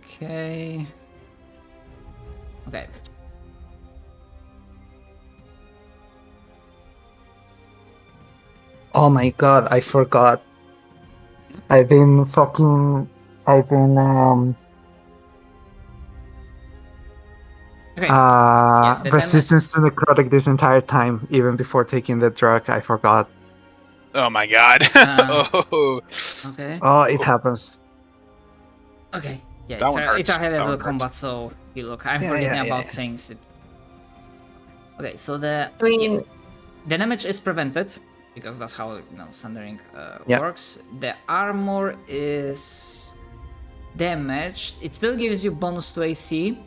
Okay. Okay. Oh my god, I forgot. I've been Okay. Yeah, the resistance to necrotic this entire time, even before taking the drug. I forgot. Oh my god. Oh. Okay. Oh, it happens. Okay. Yeah, That one it's a hurts. high That level one hurts. combat, so you look. I'm Yeah, forgetting yeah, about yeah. things. Okay, so the I mean, the damage is prevented because that's how sundering Yep. works. The armor is damaged. It still gives you bonus to AC.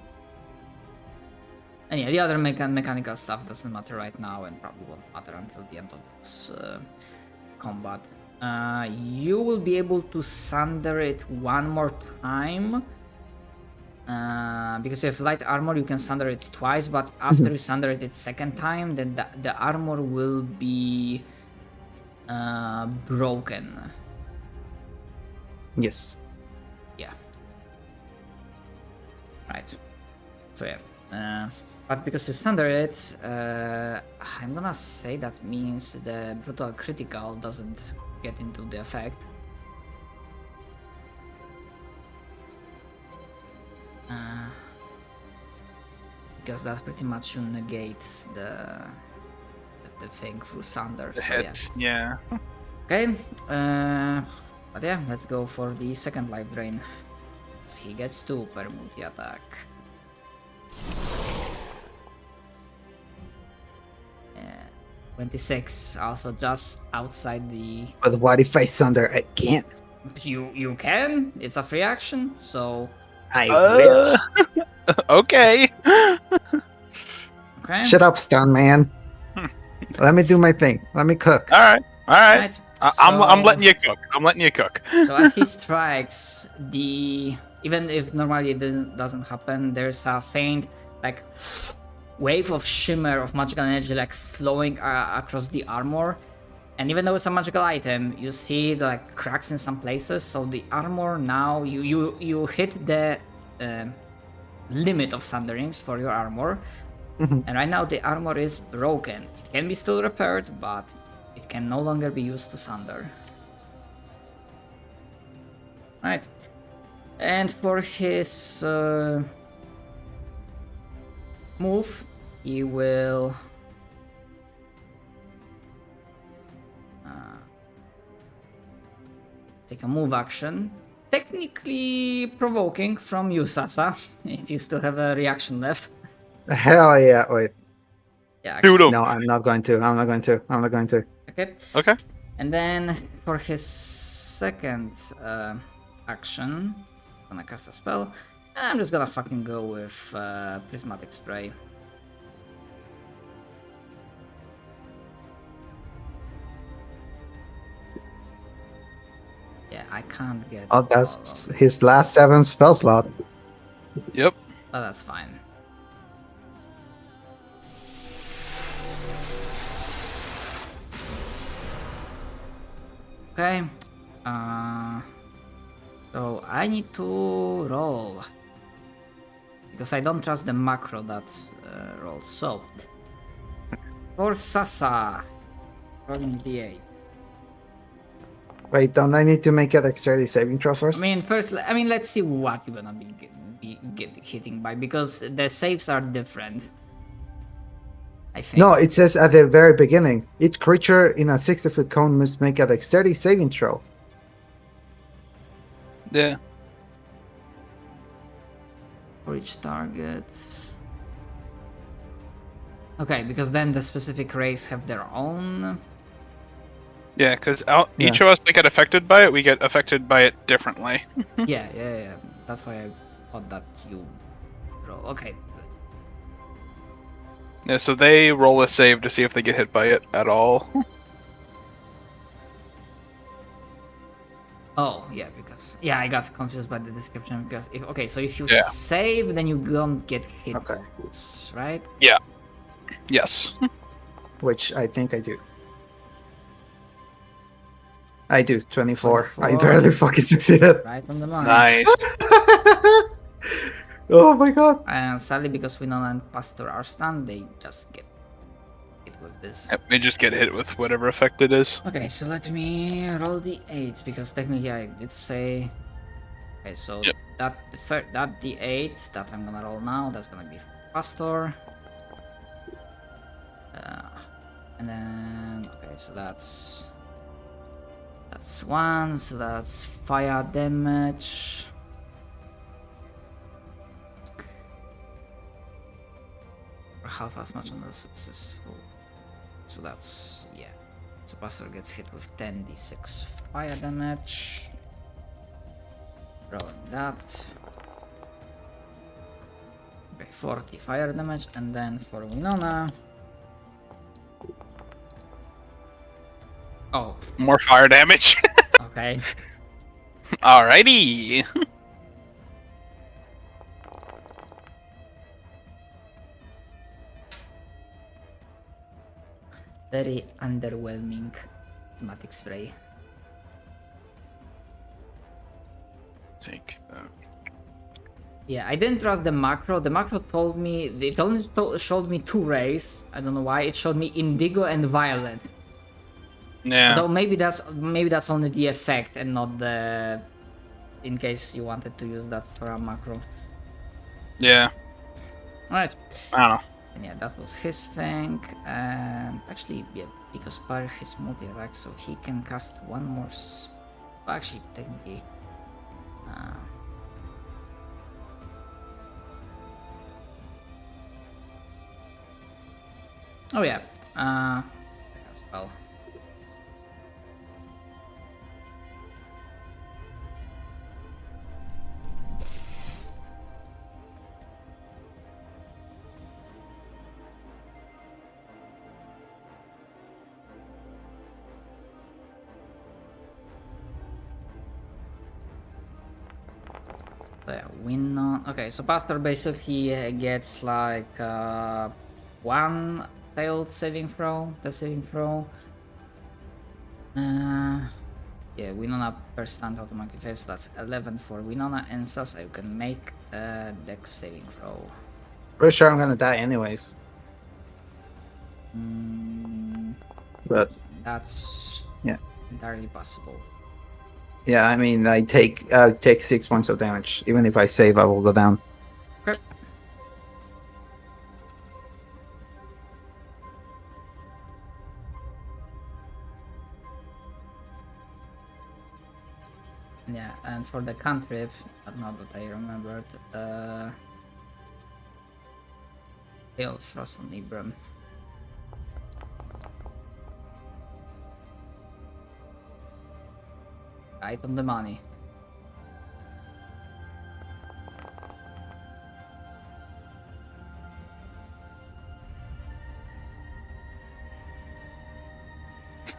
And yeah, the other mechanical stuff doesn't matter right now and probably won't matter until the end of this combat. You will be able to sunder it one more time. Because you have light armor, you can sunder it twice, but after you sunder it second time, then the armor will be broken. Yes. Yeah. Right. So yeah. But because you sunder it, I'm gonna say that means the brutal critical doesn't get into the effect. Because that pretty much negates the thing through sunder. The So hit. Yeah. Okay. But yeah, let's go for the second life drain. He gets 2 per multi-attack. 26, also just outside the... But what if I sunder again? You can? It's a free action, so... I will. Okay. Okay. Shut up, stun man. Let me do my thing. Let me cook. All right. Right. I'm So- letting you cook. I'm letting you cook. So as he strikes, even if normally it doesn't happen, there's a faint like wave of shimmer of magical energy like flowing across the armor. And even though it's a magical item, you see the like cracks in some places. So the armor now you hit the limit of sunderings for your armor, and right now the armor is broken. It can be still repaired, but it can no longer be used to sunder. Right. And for his move, he will take a move action. Technically provoking from you, Sasa, if you still have a reaction left. Hell yeah. Wait. Yeah, Shoot actually, him. No, I'm not going to. I'm not going to. I'm not going to. okay. Okay. And then for his second action, I'm gonna cast a spell. And I'm just gonna fucking go with prismatic spray. Yeah, I can't get. Oh, that's his last 7 spell slot. Yep. But that's fine. Okay. So I need to roll. Because I don't trust the macro that rolls. So, for Sasa, rolling d8. Wait, don't I need to make a dexterity saving throw first? I mean, first, let's see what you're gonna be hitting by, because the saves are different. I think. No, it says at the very beginning, each creature in a 60-foot cone must make a dexterity saving throw. Yeah. For each target. Okay, because then the specific race have their own. Yeah, because each of us that get affected by it, we get affected by it differently. Yeah. That's why I thought that you roll. Okay. Yeah, so they roll a save to see if they get hit by it at all. Oh, yeah, because I got confused by the description because so if you Yeah. save, then you don't get hit. Okay. Right? Yes. Which I think I do. I do, 24. I 24. barely fucking succeeded. Right on the line. Nice. Oh my god. And sadly, because Winona and Pastor are stunned, they just get hit with this. Yep, they just get hit with whatever effect it is. Okay, so let me roll the 8 because technically I did say. Okay, so Yep. that d8 that I'm gonna roll now, that's gonna be Pastor. And then okay, so that's 1, so that's fire damage. Or half as much on the successful. So that's yeah. So Pastor gets hit with 10d6 fire damage. Rolling that. Okay, 40 fire damage, and then for Winona. Oh, More fire damage. okay. Alrighty. Very underwhelming thematic spray. Take that. Yeah, I didn't trust the macro. The macro told me it only showed me 2 rays. I don't know why. It showed me indigo and violet. Yeah. Although maybe that's only the effect and not the. In case you wanted to use that for a macro. Yeah. Alright. I don't know. And yeah, that was his thing. And actually, yeah, because Par is multi attack, so he can cast one more. Actually, technically. Oh yeah. As well. Yeah, win on. Okay, so Pastor basically gets like 1 failed saving throw. The saving throw. Yeah, Winona per stand automatically fails. So that's 11 for Winona, and Sasa you can make a dex saving throw. Pretty sure I'm gonna die anyways. But That's yeah. entirely possible. Yeah, I mean, I take 6 points of damage. Even if I save, I will go down. Okay. Yeah, and for the cantrip, but not that I remembered, Hail Frost on Ibram. Right on the money.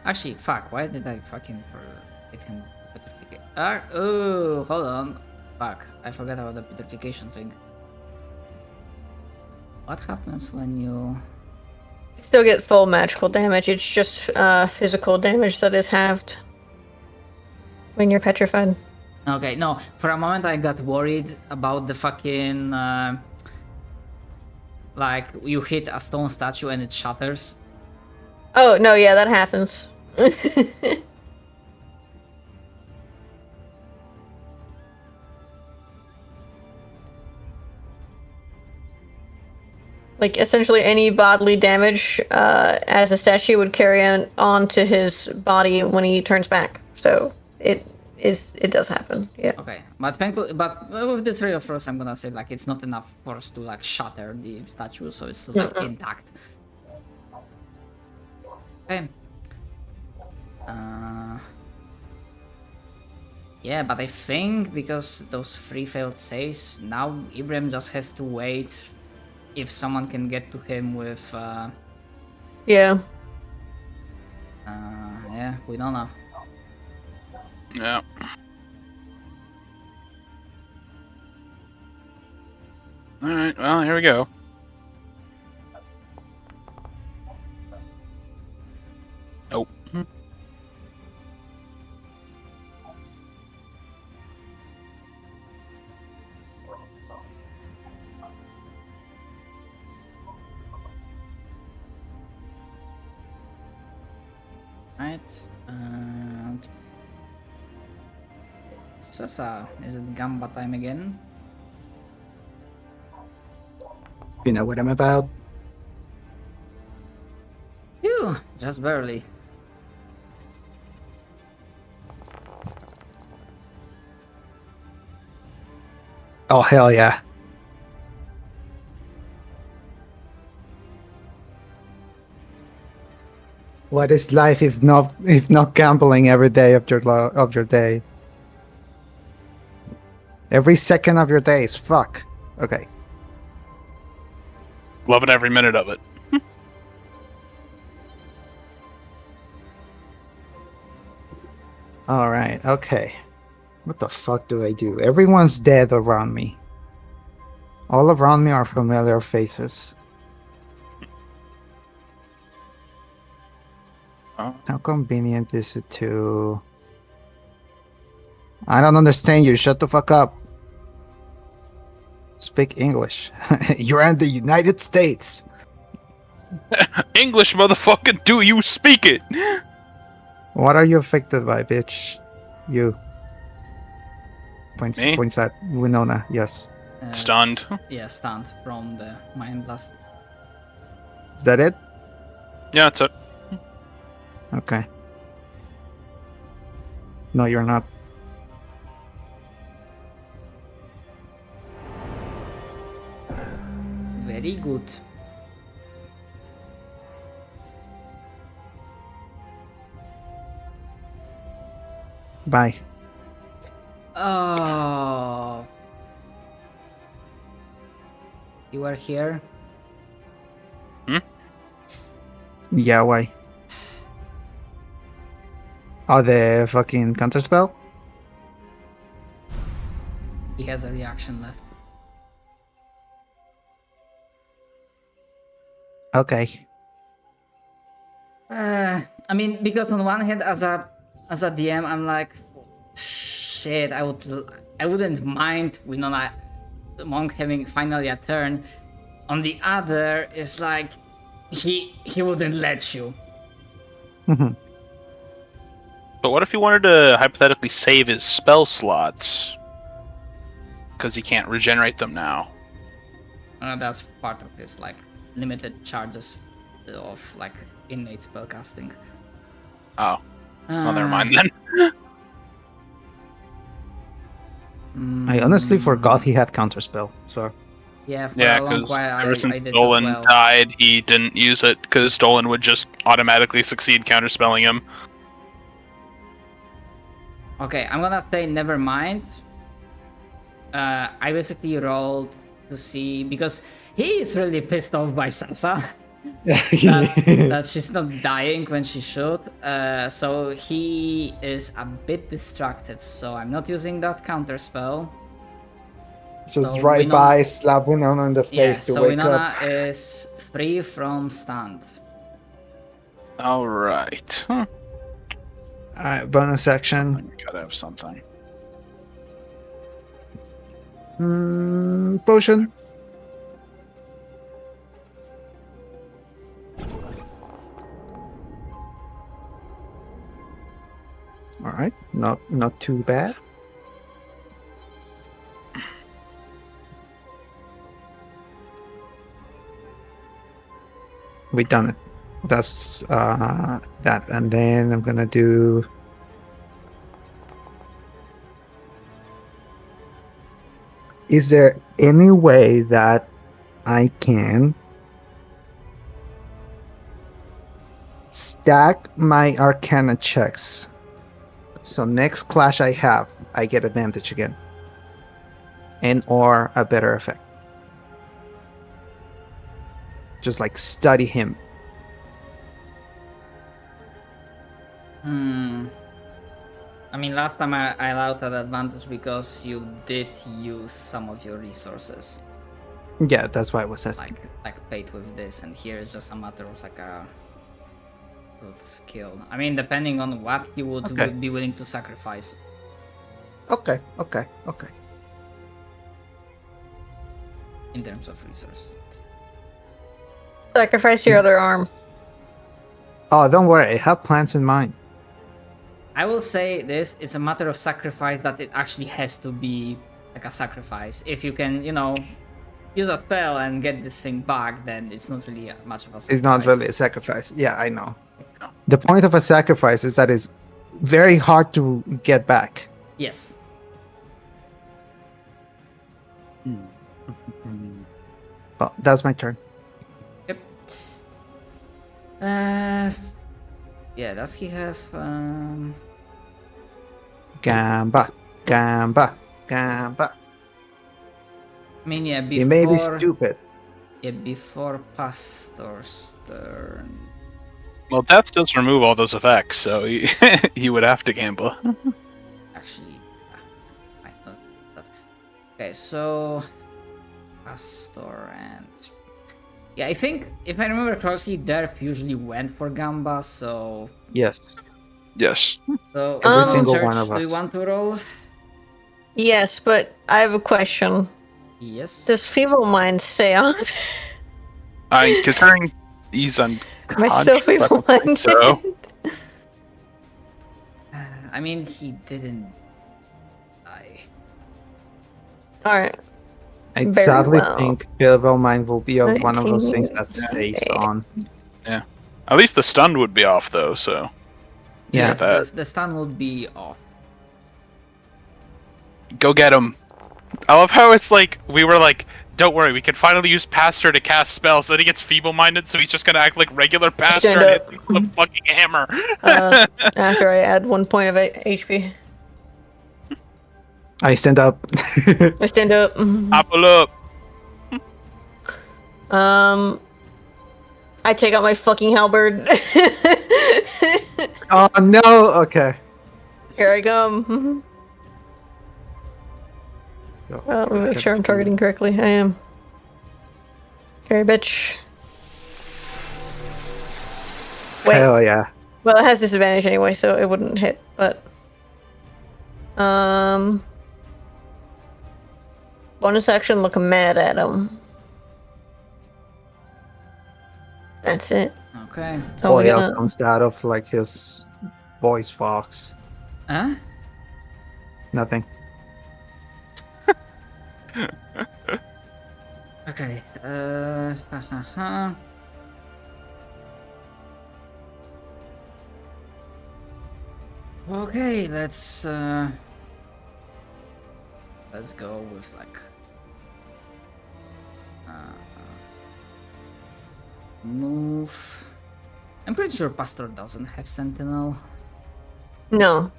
Actually, fuck, why did I fucking hit him petrification? Oh, hold on. Fuck, I forgot about the petrification thing. What happens when you... You still get full magical damage, it's just physical damage that is halved when you're petrified. Okay, no, for a moment I got worried about the fucking... like, you hit a stone statue and it shatters. Oh, no, yeah, that happens. Like, essentially any bodily damage as a statue would carry on to his body when he turns back. So, it does happen, yeah. Okay, but thankfully, but with this Ray of Frost, I'm gonna say, like, it's not enough for us to, like, shatter the statue, so it's still, like, intact. Okay. Yeah, but I think because those 3 failed saves, now Ibrahim just has to wait if someone can get to him with, Yeah. yeah, we don't know. Yeah. Alright, well, here we go. Nope. Right. And Sasa, is it Gamba time again? You know what I'm about? Phew, just barely. Oh, hell yeah. What is life if not gambling every day of your day? Every second of your day is fuck. Okay. Loving every minute of it. All right. Okay. What the fuck do I do? Everyone's dead around me. All around me are familiar faces. Oh. How convenient is it to... I don't understand you. Shut the fuck up. Speak English. You're in the United States. English, motherfucker, do you speak it? What are you affected by, bitch? You. Me? Points at Winona. Yes. Stunned. Yeah, stunned from the Mind Blast. Is that it? Yeah, that's it. Okay. No, you're not. Very good. Bye. Oh. You are here? Yeah, why? Oh, the fucking counterspell? He has a reaction left. Okay. I mean, because on one hand, as a DM, I'm like, shit. I wouldn't mind Winona Monk having finally a turn. On the other, it's like he wouldn't let you. Mhm. But what if he wanted to hypothetically save his spell slots? Because he can't regenerate them now. That's part of his like limited charges of like innate spellcasting. Oh. Oh, never mind then. I honestly forgot he had counterspell. So Yeah, for Yeah, a long because while ever I since did Dolan as well. died, he didn't use it because Dolan would just automatically succeed counterspelling him. Okay, I'm gonna say never mind. I basically rolled to see because he is really pissed off by Sansa that she's not dying when she should. So he is a bit distracted. So I'm not using that counter spell. just So drive Winona- by, slap Winona in the Yeah, face to so wake Winona up. is free from stunned. Alright. Alright, bonus action. I gotta have something. Potion. All right, not too bad. We done it. That's that, and then I'm gonna do. Is there any way that I can stack my Arcana checks? So next clash I have, I get advantage again. And or a better effect. Just like study him. I mean, last time I allowed that advantage because you did use some of your resources, Yeah, that's why I was asking. like paid with this, and here is just a matter of like a good skill. I mean, depending on what you would be willing to sacrifice. Okay. In terms of resource. Sacrifice your other arm. Oh, don't worry. I have plans in mind. I will say this: it's a matter of sacrifice that it actually has to be like a sacrifice. If you can, use a spell and get this thing back, then it's not really much of a sacrifice. It's not really a sacrifice. Yeah, I know. The point of a sacrifice is that it's very hard to get back. Yes. Well, that's my turn. Yep. Yeah. Does he have? Gamba, gamba, gamba. I mean, yeah. Before. You may be stupid. Yeah, before Pastor's turn. Well, death does remove all those effects, so he would have to gamble. Actually, I thought that. Okay, so Pastor and yeah, I think if I remember correctly, Derp usually went for Gamba. So Yes. Yes. Every single Church, one of do us. you want to roll? Yes, but I have a question. Yes. Does Feeble Mind stay on? Considering he's on. Am I still Feeble Minded? So I mean, he didn't die. Alright. I Very sadly well. think Feeble Mind will be of one of those things that 19. stays on. at least the stun would be off, though. So Yeah. Yes, that. the stun would be off. Go get him. I love how it's like we were like, don't worry, we can finally use Pastor to cast spells. Then he gets feeble-minded, so he's just gonna act like regular Pastor Stand and up. hit the fucking hammer. After I add 1 point of HP. I stand up. I stand up. Apple up. I take out my fucking halberd. Oh no! Okay. Here I come. Let me make sure I'm targeting correctly. I am. Carry bitch. Wait. Hell yeah. Well, it has disadvantage anyway, so it wouldn't hit, but... Bonus action, look mad at him. That's it. Okay. So we're Oil gonna- comes out of like his voice box. Huh? Nothing. Okay. Ha ha ha. Okay, let's go with like move. I'm pretty sure Pastor doesn't have Sentinel. No.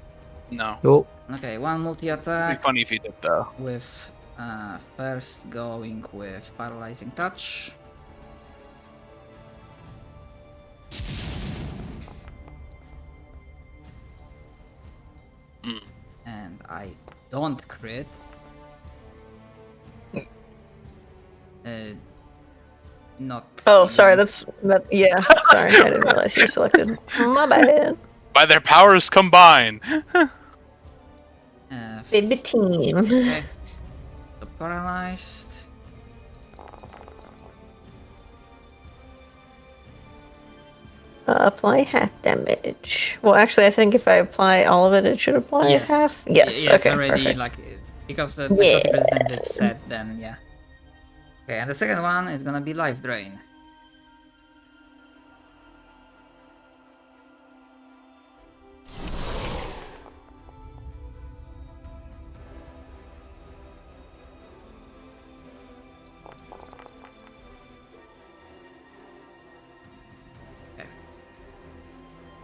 No. Oh, Okay, one It'd multi-attack be funny if he did, though. with first going with paralyzing touch. Mm. And I don't crit. Not. Oh, sorry, even- yeah. Sorry, I didn't realize you were selected. My bad. By their powers combined. Uh, 15. okay. So paralyzed. Apply half damage. Well, actually, I think if I apply all of it, it should apply Yes. half. Yes. Yes, Okay. already Perfect. like because the Yeah. president is set, then yeah. Okay, and the second one is gonna be life drain.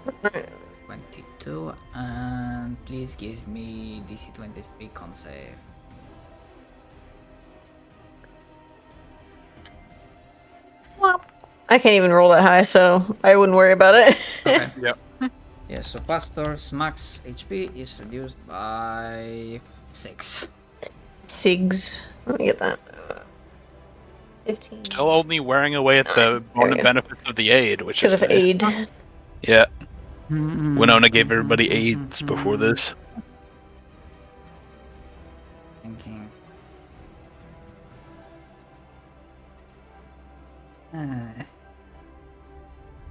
Okay. 22, and please give me DC 23 con save. I can't even roll that high, so I wouldn't worry about it. Okay. Yep. Yeah, so Pastor's max HP is reduced by 6. Sigs. Let me get that. 15. Still only wearing away at the There we bonus go. benefits of the aid, which Because is of nice. aid. Yeah. Mm-hmm. Winona gave everybody aids before this. Thinking.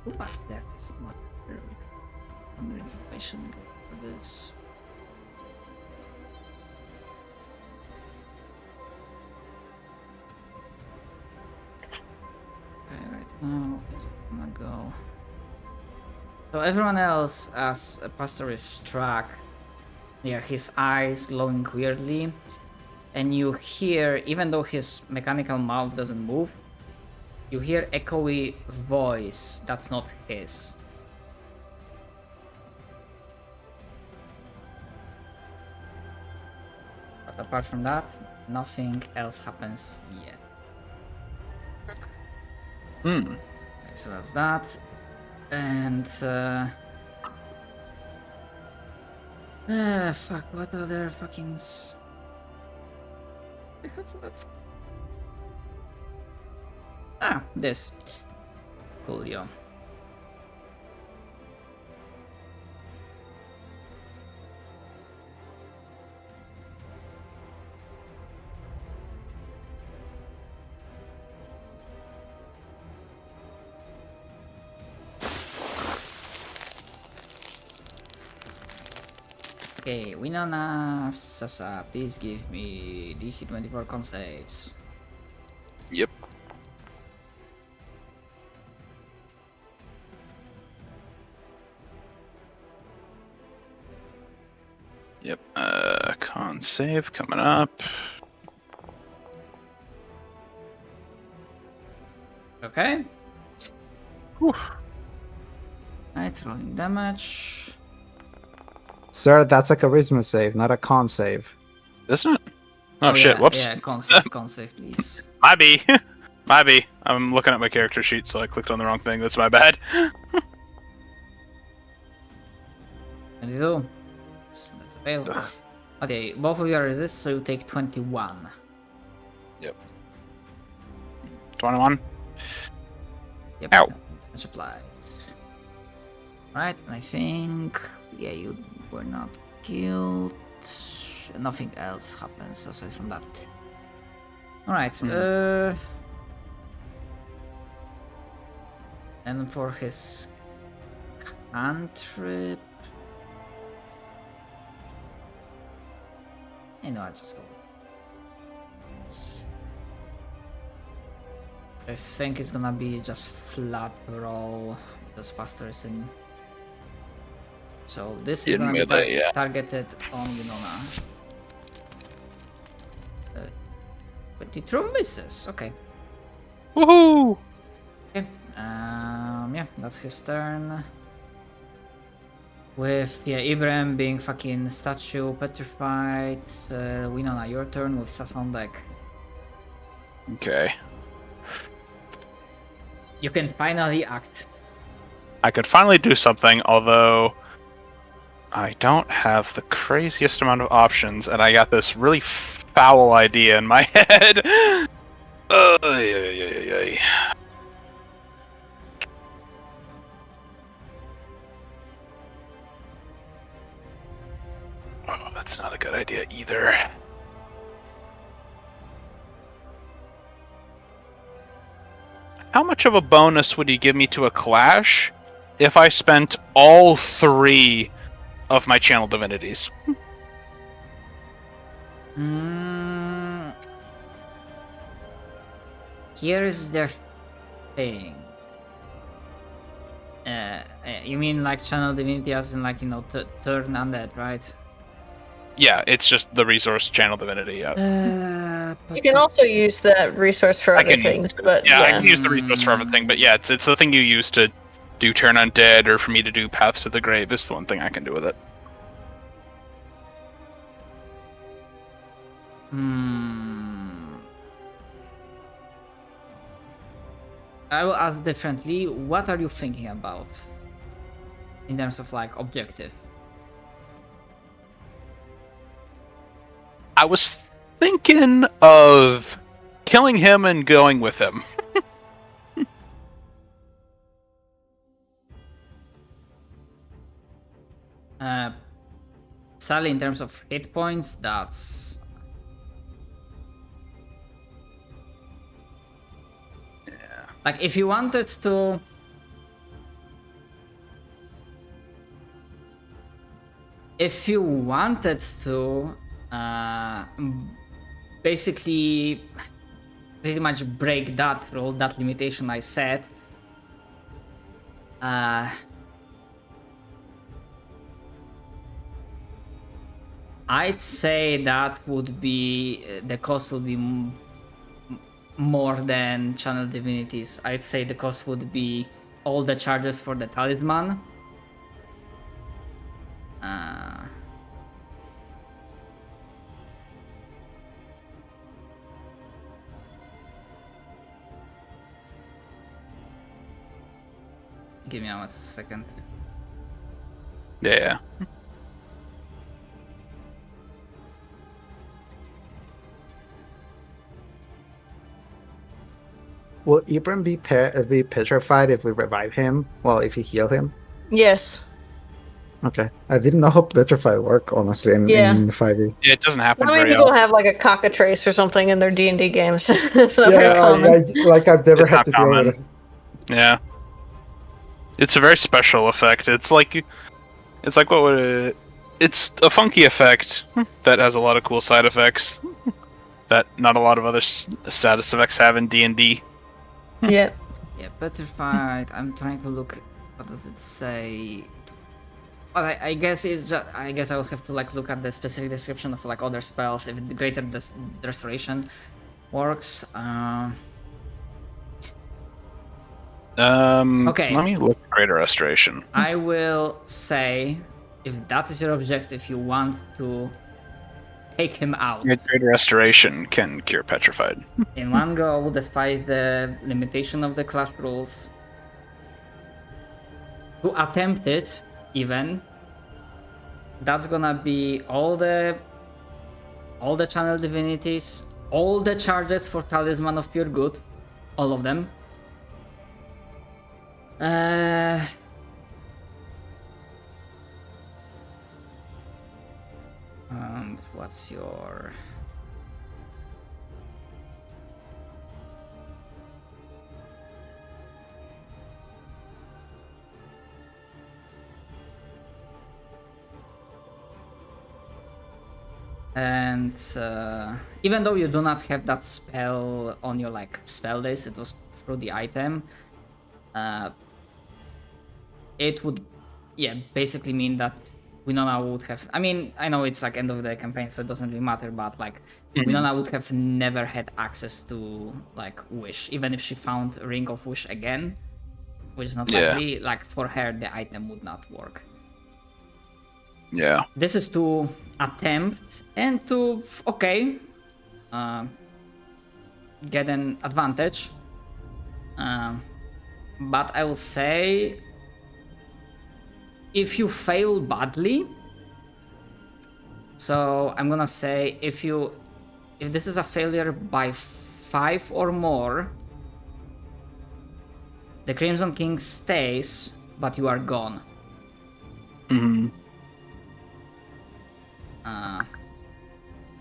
But there is not I'm really patient for this. Okay, right now it's gonna go. So everyone else, as Pastor is struck, yeah, his eyes glowing weirdly, and you hear, even though his mechanical mouth doesn't move, you hear echoey voice that's not his. But apart from that, nothing else happens yet. Okay, so that's that. And fuck, what other fucking I have left? Ah, this. Coolio. Okay, Winona Sasa, please give me DC 24 con saves. Yep. Yep. Con save coming up. Okay. Whew. Right, rolling damage. Sir, that's a charisma save, not a con save. Isn't it? Oh, shit, yeah, whoops. Yeah, con save, please. My B. My B. I'm looking at my character sheet, so I clicked on the wrong thing. That's my bad. 22. That's a fail. Ugh. Okay, both of you are resist, so you take 21. Yep. 21. Yep. Ow. Damage applied. Right, and I think, yeah, you were not killed. Nothing else happens aside from that. Alright, and for his cantrip, you know, I just go. I think it's gonna be just flat roll because Pastor is in. So this is In gonna be melee, yeah. targeted on Winona. 22 misses. Okay. Woohoo! Okay. Yeah, that's his turn. With Ibrahim being fucking statue petrified. Winona, your turn with Sas on deck. Okay. You can finally act. I could finally do something, although I don't have the craziest amount of options, and I got this really foul idea in my head. Oh, that's not a good idea either. How much of a bonus would you give me to a clash if I spent all 3 of my channel divinities? Here's the thing. You mean like channel divinity as in like, you know, turn undead, right? Yeah, it's just the resource channel divinity. Yeah, But You can also use that resource for I other can- things, but yeah, I yeah. can use the resource for everything, but yeah, it's the thing you use to do turn undead, or for me to do path to the grave. Is the one thing I can do with it. I will ask differently. What are you thinking about in terms of like objective? I was thinking of killing him and going with him. Sadly, in terms of hit points, that's like if you wanted to. If you wanted to, basically pretty much break that rule, that limitation I set, I'd say that would be the cost would be more than channel divinities. I'd say the cost would be all the charges for the talisman. Give me a second. Yeah. Will Ibram be petrified if we revive him? Well, if you heal him? Yes. Okay. I didn't know how petrify work, honestly, in 5e. Yeah, it doesn't happen Not many very people often. have like a cockatrice or something in their D&D games. It's not very common. I've never It's had not to deal with common. it. Yeah. It's a very special effect. It's like what would it... It's a funky effect that has a lot of cool side effects that not a lot of other status effects have in D&D. Yeah. Yeah, petrified. I'm trying to look. What does it say? But I guess it's just. I guess I will have to like look at the specific description of like other spells if the greater restoration works. Okay. Let me look at Greater Restoration. I will say, if that is your objective, you want to take him out Yeah, Greater Restoration can cure Petrified. in one go, despite the limitation of the clash rules. To attempt it, even, that's gonna be all the channel divinities, all the charges for Talisman of Pure Good, all of them. And what's your... And even though you do not have that spell on your like spell list, it was through the item. It would, basically mean that Winona would have. I mean, I know it's like end of the campaign, so it doesn't really matter. But like, Winona would have never had access to like Wish, even if she found Ring of Wish again, which is not likely. Like for her, the item would not work. Yeah. This is to attempt and to get an advantage. But I will say, if you fail badly, so I'm gonna say if this is a failure by 5 or more, the Crimson King stays, but you are gone. Mm-hmm.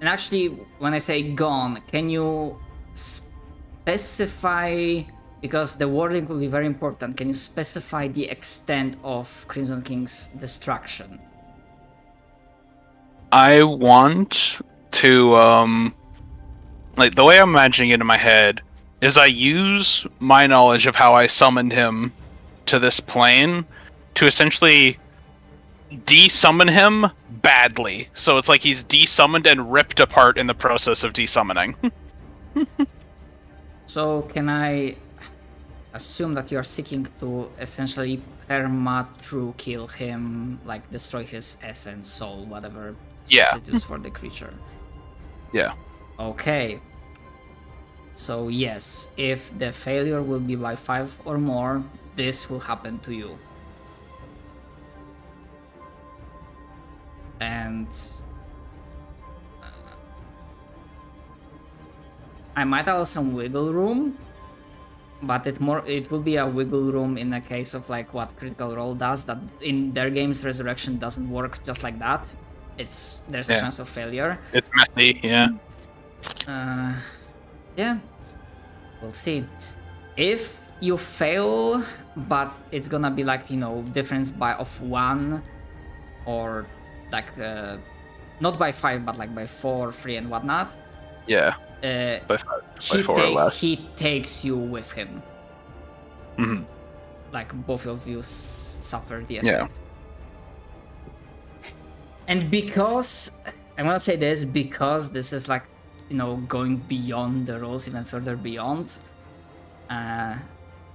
And actually, when I say gone, can you specify, because the wording will be very important, can you specify the extent of Crimson King's destruction? I want to, like, the way I'm imagining it in my head is I use my knowledge of how I summoned him to this plane to essentially de-summon him badly. So it's like he's de-summoned and ripped apart in the process of de-summoning. So can I assume that you are seeking to essentially perma-true kill him, like destroy his essence, soul, whatever substitutes for the creature? Yeah. Okay. So yes, if the failure will be by 5 or more, this will happen to you. And I might allow some wiggle room, but it will be a wiggle room in the case of like what Critical Role does, that in their games Resurrection doesn't work just like that. There's a chance of failure. It's messy, yeah. Yeah, we'll see. If you fail, but it's gonna be like, difference of 1 or like not by 5, but like by 4, 3, and whatnot, Yeah. uh, By 4 or less. he takes you with him. Mhm. Like both of you suffer the Yeah. effect. And because I'm gonna say this, because this is like, you know, going beyond the rules, even further beyond,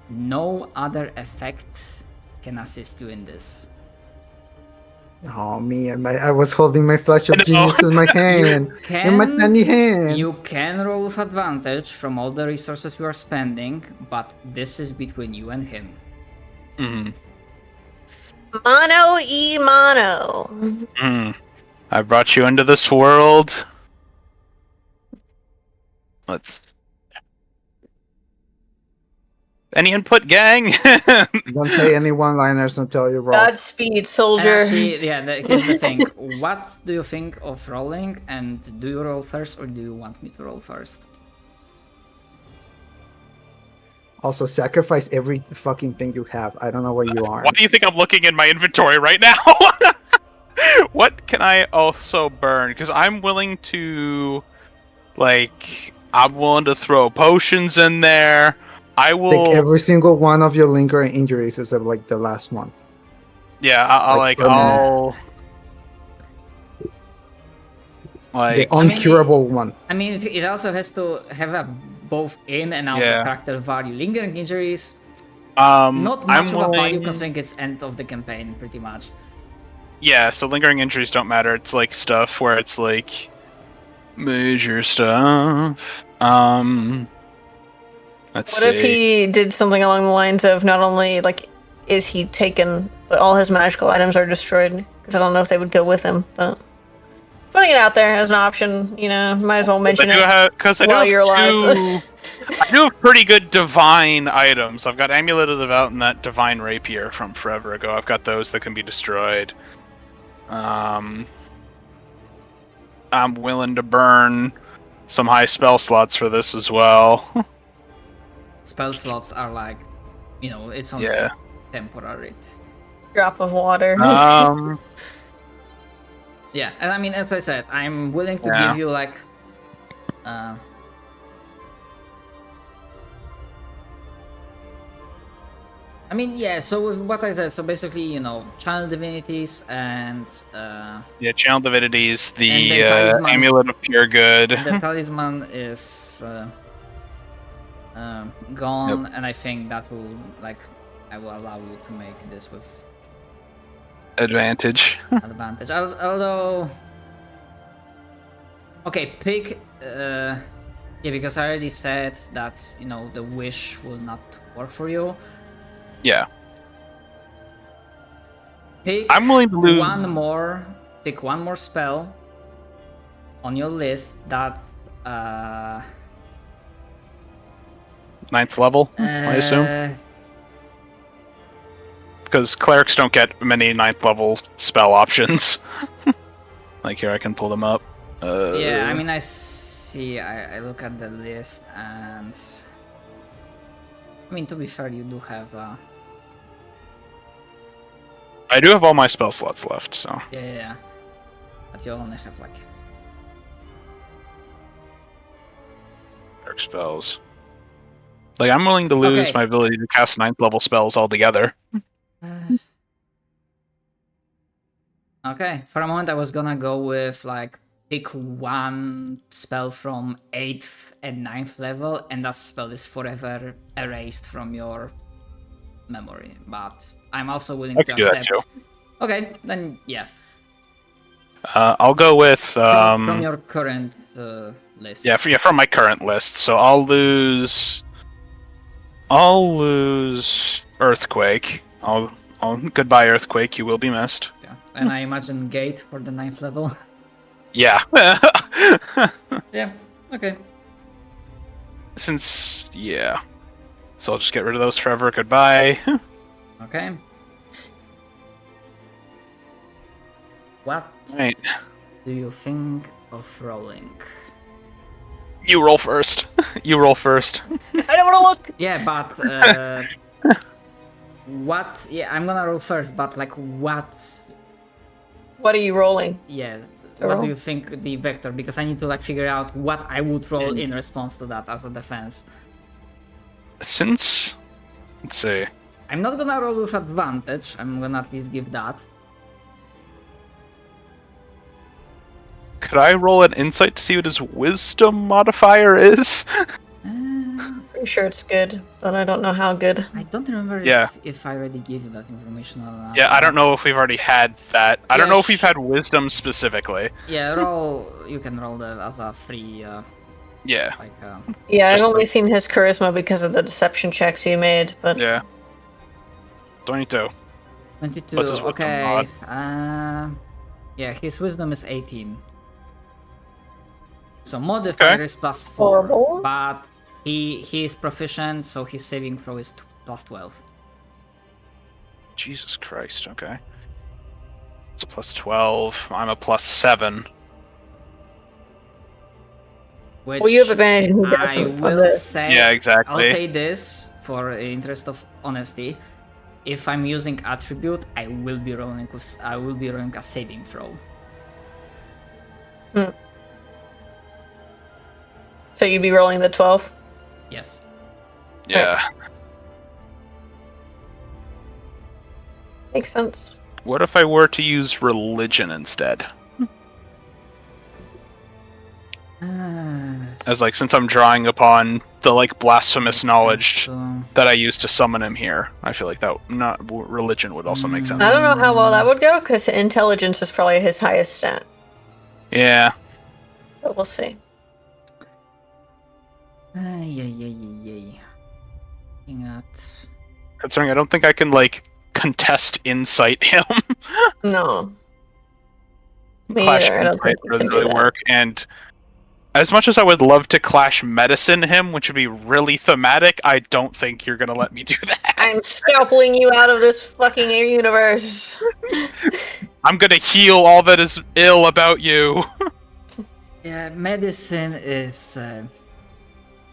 no other effect can assist you in this. Oh me, I was holding my flash I of know. genius in my hand, in my tiny hand. You can roll with advantage from all the resources you are spending, but this is between you and him. Mhm. Mono e mono. Mm. I brought you into this world. Let's. Any input, gang? Don't say any one-liners until you roll. Godspeed, And soldier. actually, yeah, here's the thing. What do you think of rolling? And do you roll first, or do you want me to roll first? Also, sacrifice every fucking thing you have. I don't know what you are. Why do you think I'm looking in my inventory right now? What can I also burn? Because I'm willing to, like, I'm willing to throw potions in there. I will. Take every single one of your lingering injuries except like the last one. Yeah, permanent. Like, The uncurable one. I mean, it also has to have a both in and out Yeah. character value. Lingering injuries, not much I'm of a value willing. considering it's end of the campaign, pretty much. Yeah, so lingering injuries don't matter. It's like stuff where it's like major stuff. Let's What see. if he did something along the lines of not only like is he taken, but all his magical items are destroyed? Because I don't know if they would go with him. But putting it out there as an option, you know, might as well mention it. Because I do while have you're alive. I do have pretty good divine items. I've got Amulet of the Devout and that divine rapier from forever ago. I've got those that can be destroyed. I'm willing to burn some high spell slots for this as well. Spell slots are like, you know, it's only Yeah. temporary. Drop of water. Yeah, and I mean, as I said, I'm willing to Yeah. give you like, I mean, yeah. So with what I said, so basically, you know, channel divinities and Yeah, Channel Divinities, And the then Talisman. Amulet of Pure Good. the talisman is gone, and I think that will like I will allow you to make this with Advantage. advantage. Although, okay, pick. Yeah, because I already said that, you know, the wish will not work for you. Yeah. Pick I'm willing to lose. Pick one more spell on your list that's Ninth level, I assume. Because clerics don't get many ninth level spell options. Like here, I can pull them up. Yeah, I mean, I see. I look at the list, and I mean, to be fair, you do have. I do have all my spell slots left, so. Yeah, but you only have like. Dark spells. Like, I'm willing to lose Okay. my ability to cast ninth level spells altogether. Okay, for a moment I was gonna go with like pick one spell from 8th and 9th level, and that spell is forever erased from your memory. But I'm also willing I to can do that accept. too. Okay, then yeah. I'll go with From your current list. from my current list. So I'll lose Earthquake. I'll goodbye Earthquake. You will be missed. Yeah. And I imagine Gate for the 9th level. Yeah. Yeah. Okay. So I'll just get rid of those forever. Goodbye. Okay. What Right. do you think of rolling? You roll first. You roll first. I don't want to look. Yeah, but what? Yeah, I'm gonna roll first. But like, what What are you rolling? Yeah. To What roll? do you think the vector? Because I need to like figure out what I would roll in response to that as a defense. Since, let's see. I'm not gonna roll with advantage. I'm gonna at least give that. Could I roll an insight to see what his wisdom modifier is? Pretty sure it's good, but I don't know how good. I don't remember Yeah. if I already gave you that information or not. Yeah, I don't know if we've already had that. I don't Yeah, know if we've had wisdom specifically. Yeah, roll. You can roll that as a free, Yeah, like. Yeah, I've Just only like- seen his charisma because of the deception checks he made, but yeah. 22. 22. What's his wisdom Okay. mod? Yeah, his wisdom is 18. So modifier Okay. is +4, Horrible. but he is proficient, so his saving throw is +12. Jesus Christ, okay. It's a +12. I'm a +7. Which well, you have advantage. And he I doesn't on will this. say. Yeah, I'll exactly. say this for the interest of honesty. If I'm using attribute, I will be rolling a saving throw. So you'd be rolling the 12. Yes. Yeah. Makes sense. What if I were to use religion instead? As like, since I'm drawing upon the like blasphemous knowledge So, that I used to summon him here, I feel like that religion would also make sense. I don't know how well that would go because intelligence is probably his highest stat. Yeah. But we'll see. Looking at. Considering I don't think I can like contest insight him. No. Me Clash either. I don't insight think you doesn't can do really that. work, and as much as I would love to clash medicine him, which would be really thematic, I don't think you're gonna let me do that. I'm scalping you out of this fucking universe. I'm gonna heal all that is ill about you. Yeah, medicine is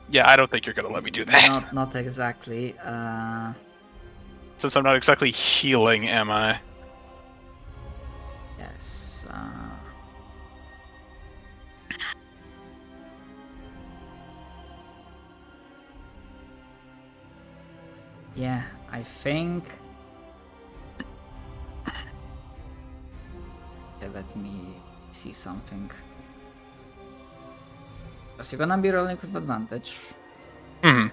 Yeah, I don't think you're gonna let me do that. not exactly. Since I'm not exactly healing, am I? Yes. Yeah, I think. Okay, let me see something. Because you're gonna be rolling with advantage. Hmm.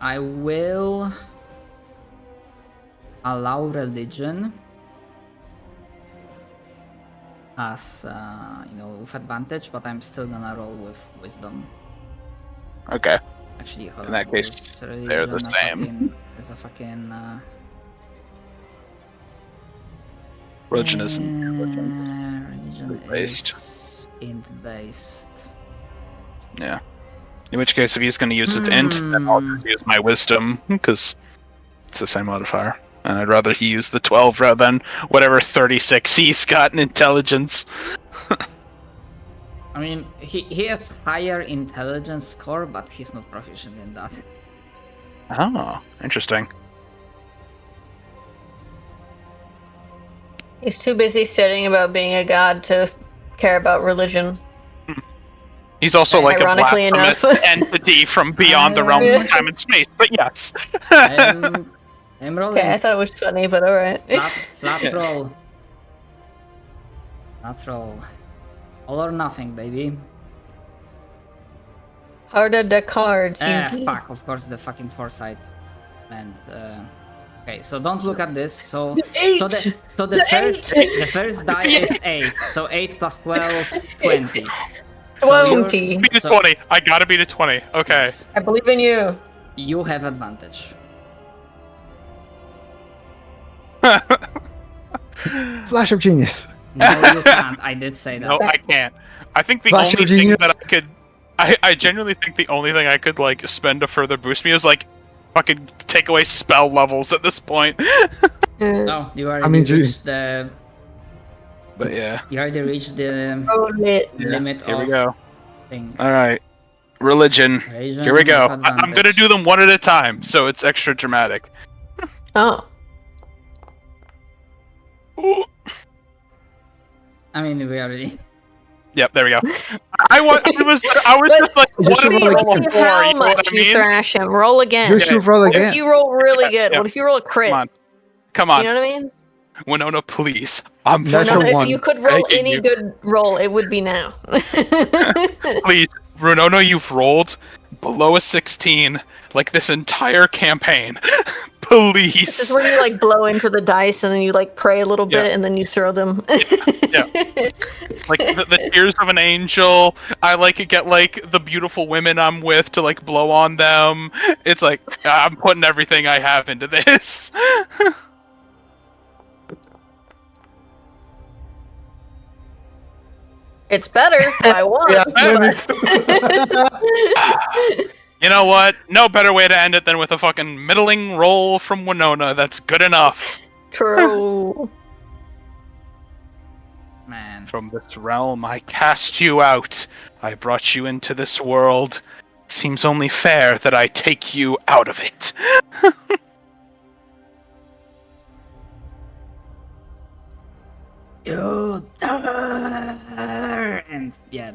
I will allow religion as with advantage, but I'm still gonna roll with wisdom. Okay. Actually, hold In on, that case, is they're the religion same. Is a fucking Religion isn't. religion based. is int based. Yeah. In which case, if he's gonna use its int, then I'll just use my wisdom, because it's the same modifier. And I'd rather he use the 12 rather than whatever 36 he's got in intelligence. I mean, he has higher intelligence score, but he's not proficient in that. Oh, interesting. He's too busy studying about being a god to care about religion. He's also like a Ironically blasphemous enough. entity from beyond the realm of time and space, but yes. I'm rolling. Okay, I thought it was funny, but alright. Flat roll. Flat roll. All or nothing, baby. Harder the cards. Fuck, of course the fucking foresight. And okay, so don't look at this. So the first die is 8. So 8 plus 12, 20. So 20. Beat a So- 20. I gotta beat a 20. Okay. yes, I believe in you. you have advantage. Flash of genius. No, you can't. I did say that. No, I can't. I think the Flash of only thing genius. that I could... I genuinely think the only thing I could, like, spend to further boost me is, like, fucking take away spell levels at this point. No, you already mean, reached the. But yeah. You already reached the Oh, lit. limit Here of we go. thing. Alright. Religion. Religion Here we go. with I'm gonna advantage. do them one at a time, so it's extra dramatic. Oh. I mean, we already. Yep, there we go. I was But just like, You what should if roll we again. roll see a four? how You know what much I you mean? thrash him. Roll again. You should roll What if again. you roll really good? Yeah. What if you roll a crit? Come on, You know what I mean? Winona, please. I'm Natural Winona, if one. you could roll begging any you. good roll, it would be now. Please, Winona, you've rolled below a 16 like this entire campaign. Please. This is where you like blow into the dice and then you like pray a little bit Yeah. and then you throw them. Yeah. Like the tears of an angel. I like get like the beautiful women I'm with to like blow on them. It's like I'm putting everything I have into this. It's better by one. Yeah, but- You know what? No better way to end it than with a fucking middling roll from Winona. That's good enough. True. Man. From this realm, I cast you out. I brought you into this world. It seems only fair that I take you out of it. You and yeah,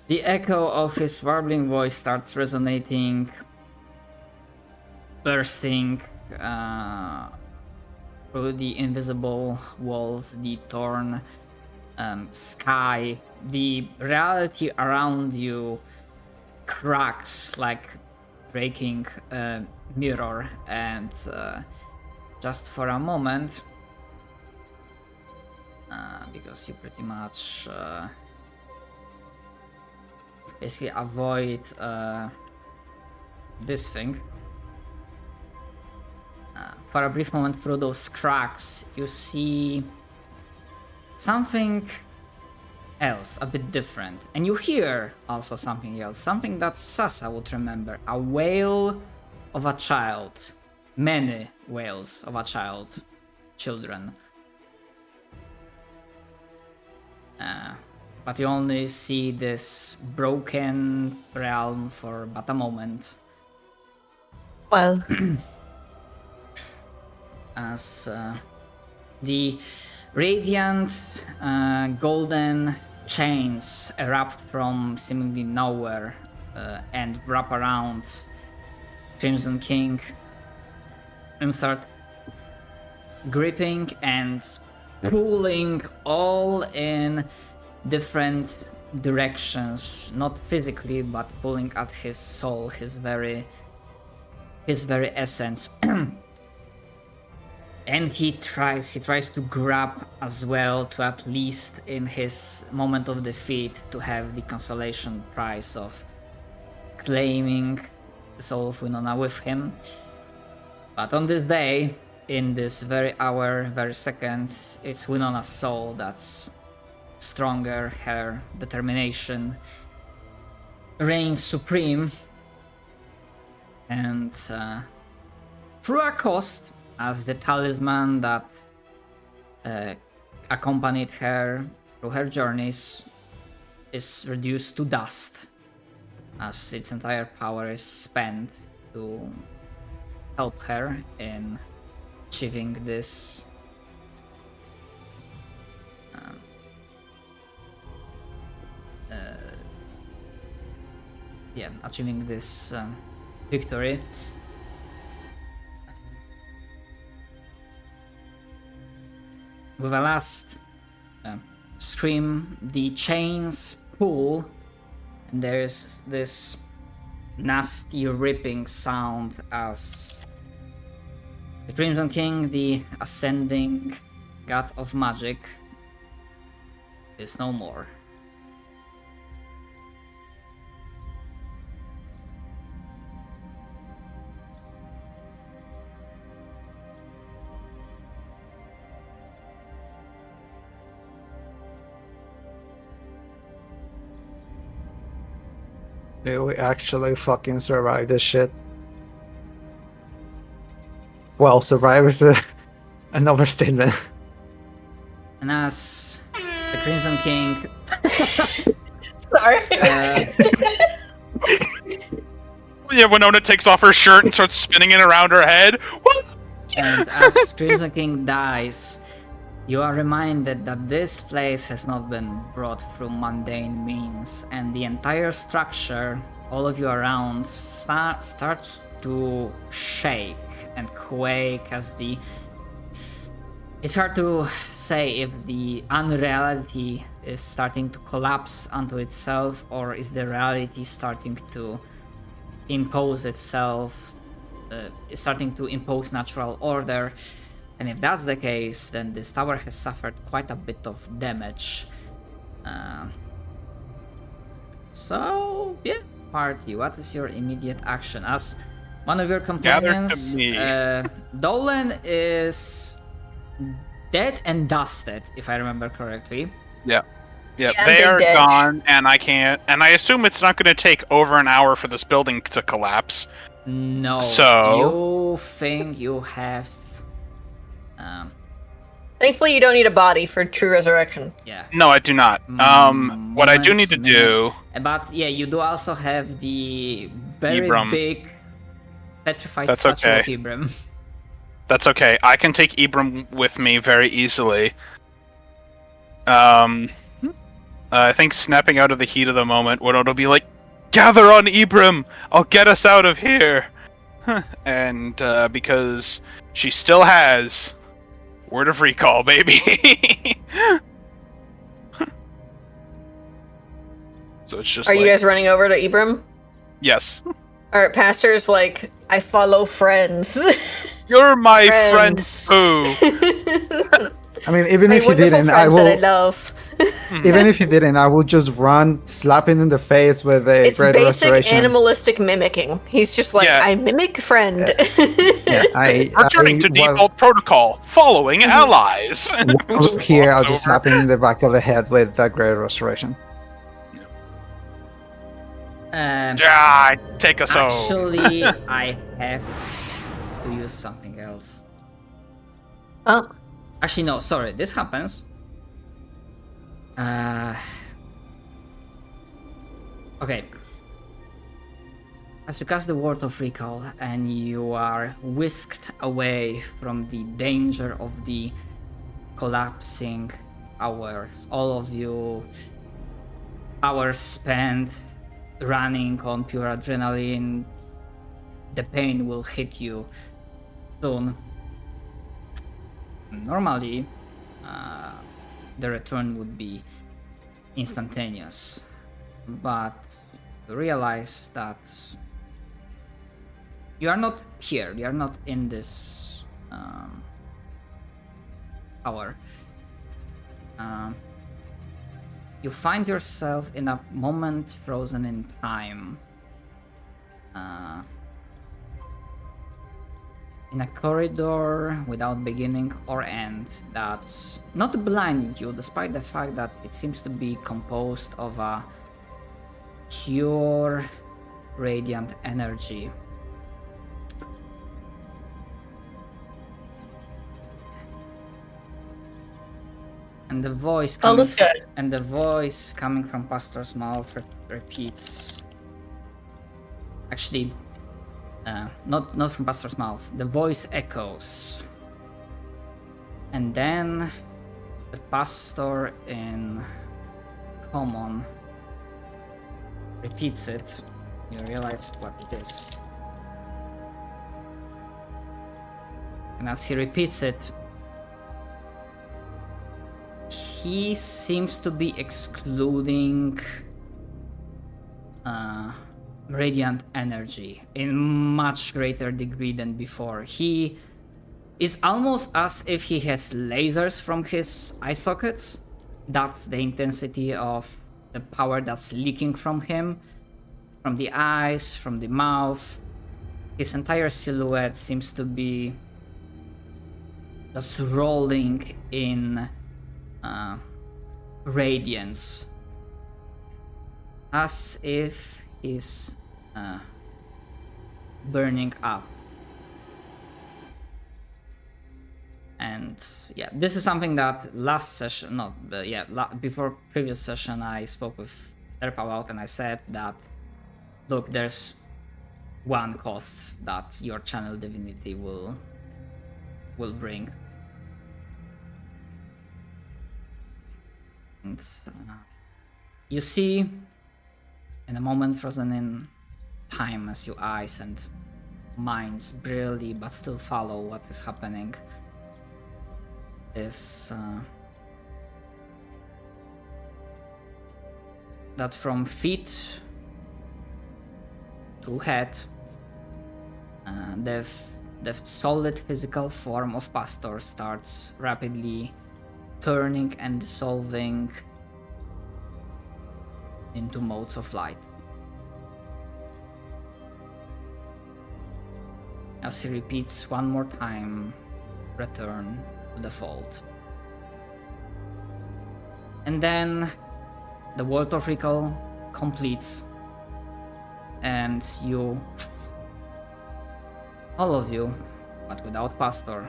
the echo of his warbling voice starts resonating, bursting through the invisible walls, the torn sky. The reality around you cracks like breaking a mirror, and just for a moment, because you pretty much basically avoid this thing. For a brief moment through those cracks, you see something else, a bit different. And you hear also something else, something that Sasa would remember. A wail of a child. Many wails of a child. Children. But you only see this broken realm for but a moment. Well, As the radiant golden chains erupt from seemingly nowhere and wrap around Crimson King and start gripping and pulling all in different directions, not physically but pulling at his soul, his very essence. And he tries to grab as well, to at least in his moment of defeat to have the consolation prize of claiming the soul of Winona with him. But on this day, in this very hour, very second, it's Winona's soul that's stronger, her determination reigns supreme. And through a cost, as the talisman that accompanied her through her journeys is reduced to dust, as its entire power is spent to help her in achieving this victory. With a last scream, the chains pull, and there's this nasty ripping sound as the Crimson King, the ascending god of magic, is no more. Did we actually fucking survive this shit? Well, survive is an overstatement. And as the Crimson King sorry. Yeah, Winona takes off her shirt and starts spinning it around her head. What? And as Crimson King dies, you are reminded that this place has not been brought through mundane means, and the entire structure, all of you around, starts to shake and quake as the... It's hard to say if the unreality is starting to collapse onto itself, or is the reality starting to impose itself, starting to impose natural order. And if that's the case, then this tower has suffered quite a bit of damage. So, yeah, party, what is your immediate action? As one of your companions, Dolan is dead and dusted, if I remember correctly. Yeah, Yeah, they they're are dead. gone, and I can't. And I assume it's not going to take over an hour for this building to collapse. No, So- you think you have... Thankfully, you don't need a body for true resurrection. yeah. No, I do not. What I do need to do. But yeah, you do also have the very Ibram. big petrified That's statue okay. of Ibram. That's okay. I can take Ibram with me very easily. I think snapping out of the heat of the moment, Winona will be like, "Gather on Ibram! I'll get us out of here!" And because she still has word of recall, baby. So it's just Are like, you guys running over to Ibram? yes. Alright, Pastor's like, I follow friends. You're my friend Friends. too. I mean, even My if you wonderful didn't, friends I that will. I love. Even if you didn't, I will just run, slap him in the face with a It's great basic restoration. animalistic mimicking. He's just like, Yeah. I mimic friend. Yeah, Returning to default protocol, following allies. While here, I'll Walks just over. slap him in the back of the head with the great restoration. Ah, take us home. Actually, I have to use something else. Oh, Actually, no, sorry, this happens. Okay. As you cast the word of recall and you are whisked away from the danger of the collapsing tower, all of you hours spent running on pure adrenaline, the pain will hit you soon. Normally, the return would be instantaneous, but you realize that you are not here, you are not in this tower. You find yourself in a moment frozen in time. In a corridor without beginning or end that's not blinding you, despite the fact that it seems to be composed of a pure radiant energy. And the voice Oh, coming this guy. and the voice coming from Pastor's mouth repeats. Actually, not from Pastor's mouth. The voice echoes, and then the pastor in common repeats it. You realize what it is, and as he repeats it, he seems to be excluding radiant energy in much greater degree than before. It's almost as if he has lasers from his eye sockets. That's the intensity of the power that's leaking from him, from the eyes, from the mouth. His entire silhouette seems to be just rolling in radiance, as if he's burning up. And yeah, this is something that last session, before previous session, I spoke with Erpa about, and I said that, look, there's one cost that your channel divinity will bring. And you see, in a moment frozen in time, as your eyes and minds barely but still follow what is happening, is that from feet to head, the solid physical form of Pastor starts rapidly turning and dissolving into modes of light. As he repeats one more time, return to the fold. And then the world of recall completes, and you, all of you, but without Pastor,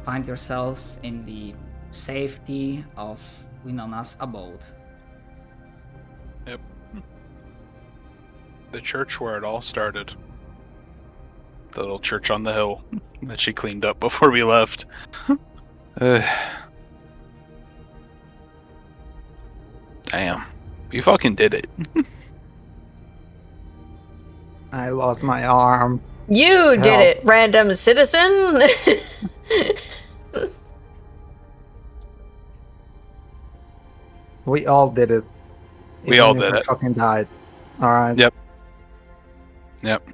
find yourselves in the safety of Winona's abode. Yep. The church where it all started. The little church on the hill that she cleaned up before we left. Damn. You fucking did it. I lost my arm. You did Help. it, random citizen! We all did it. We all Even if did we it. fucking died. Alright. Yep. Yep.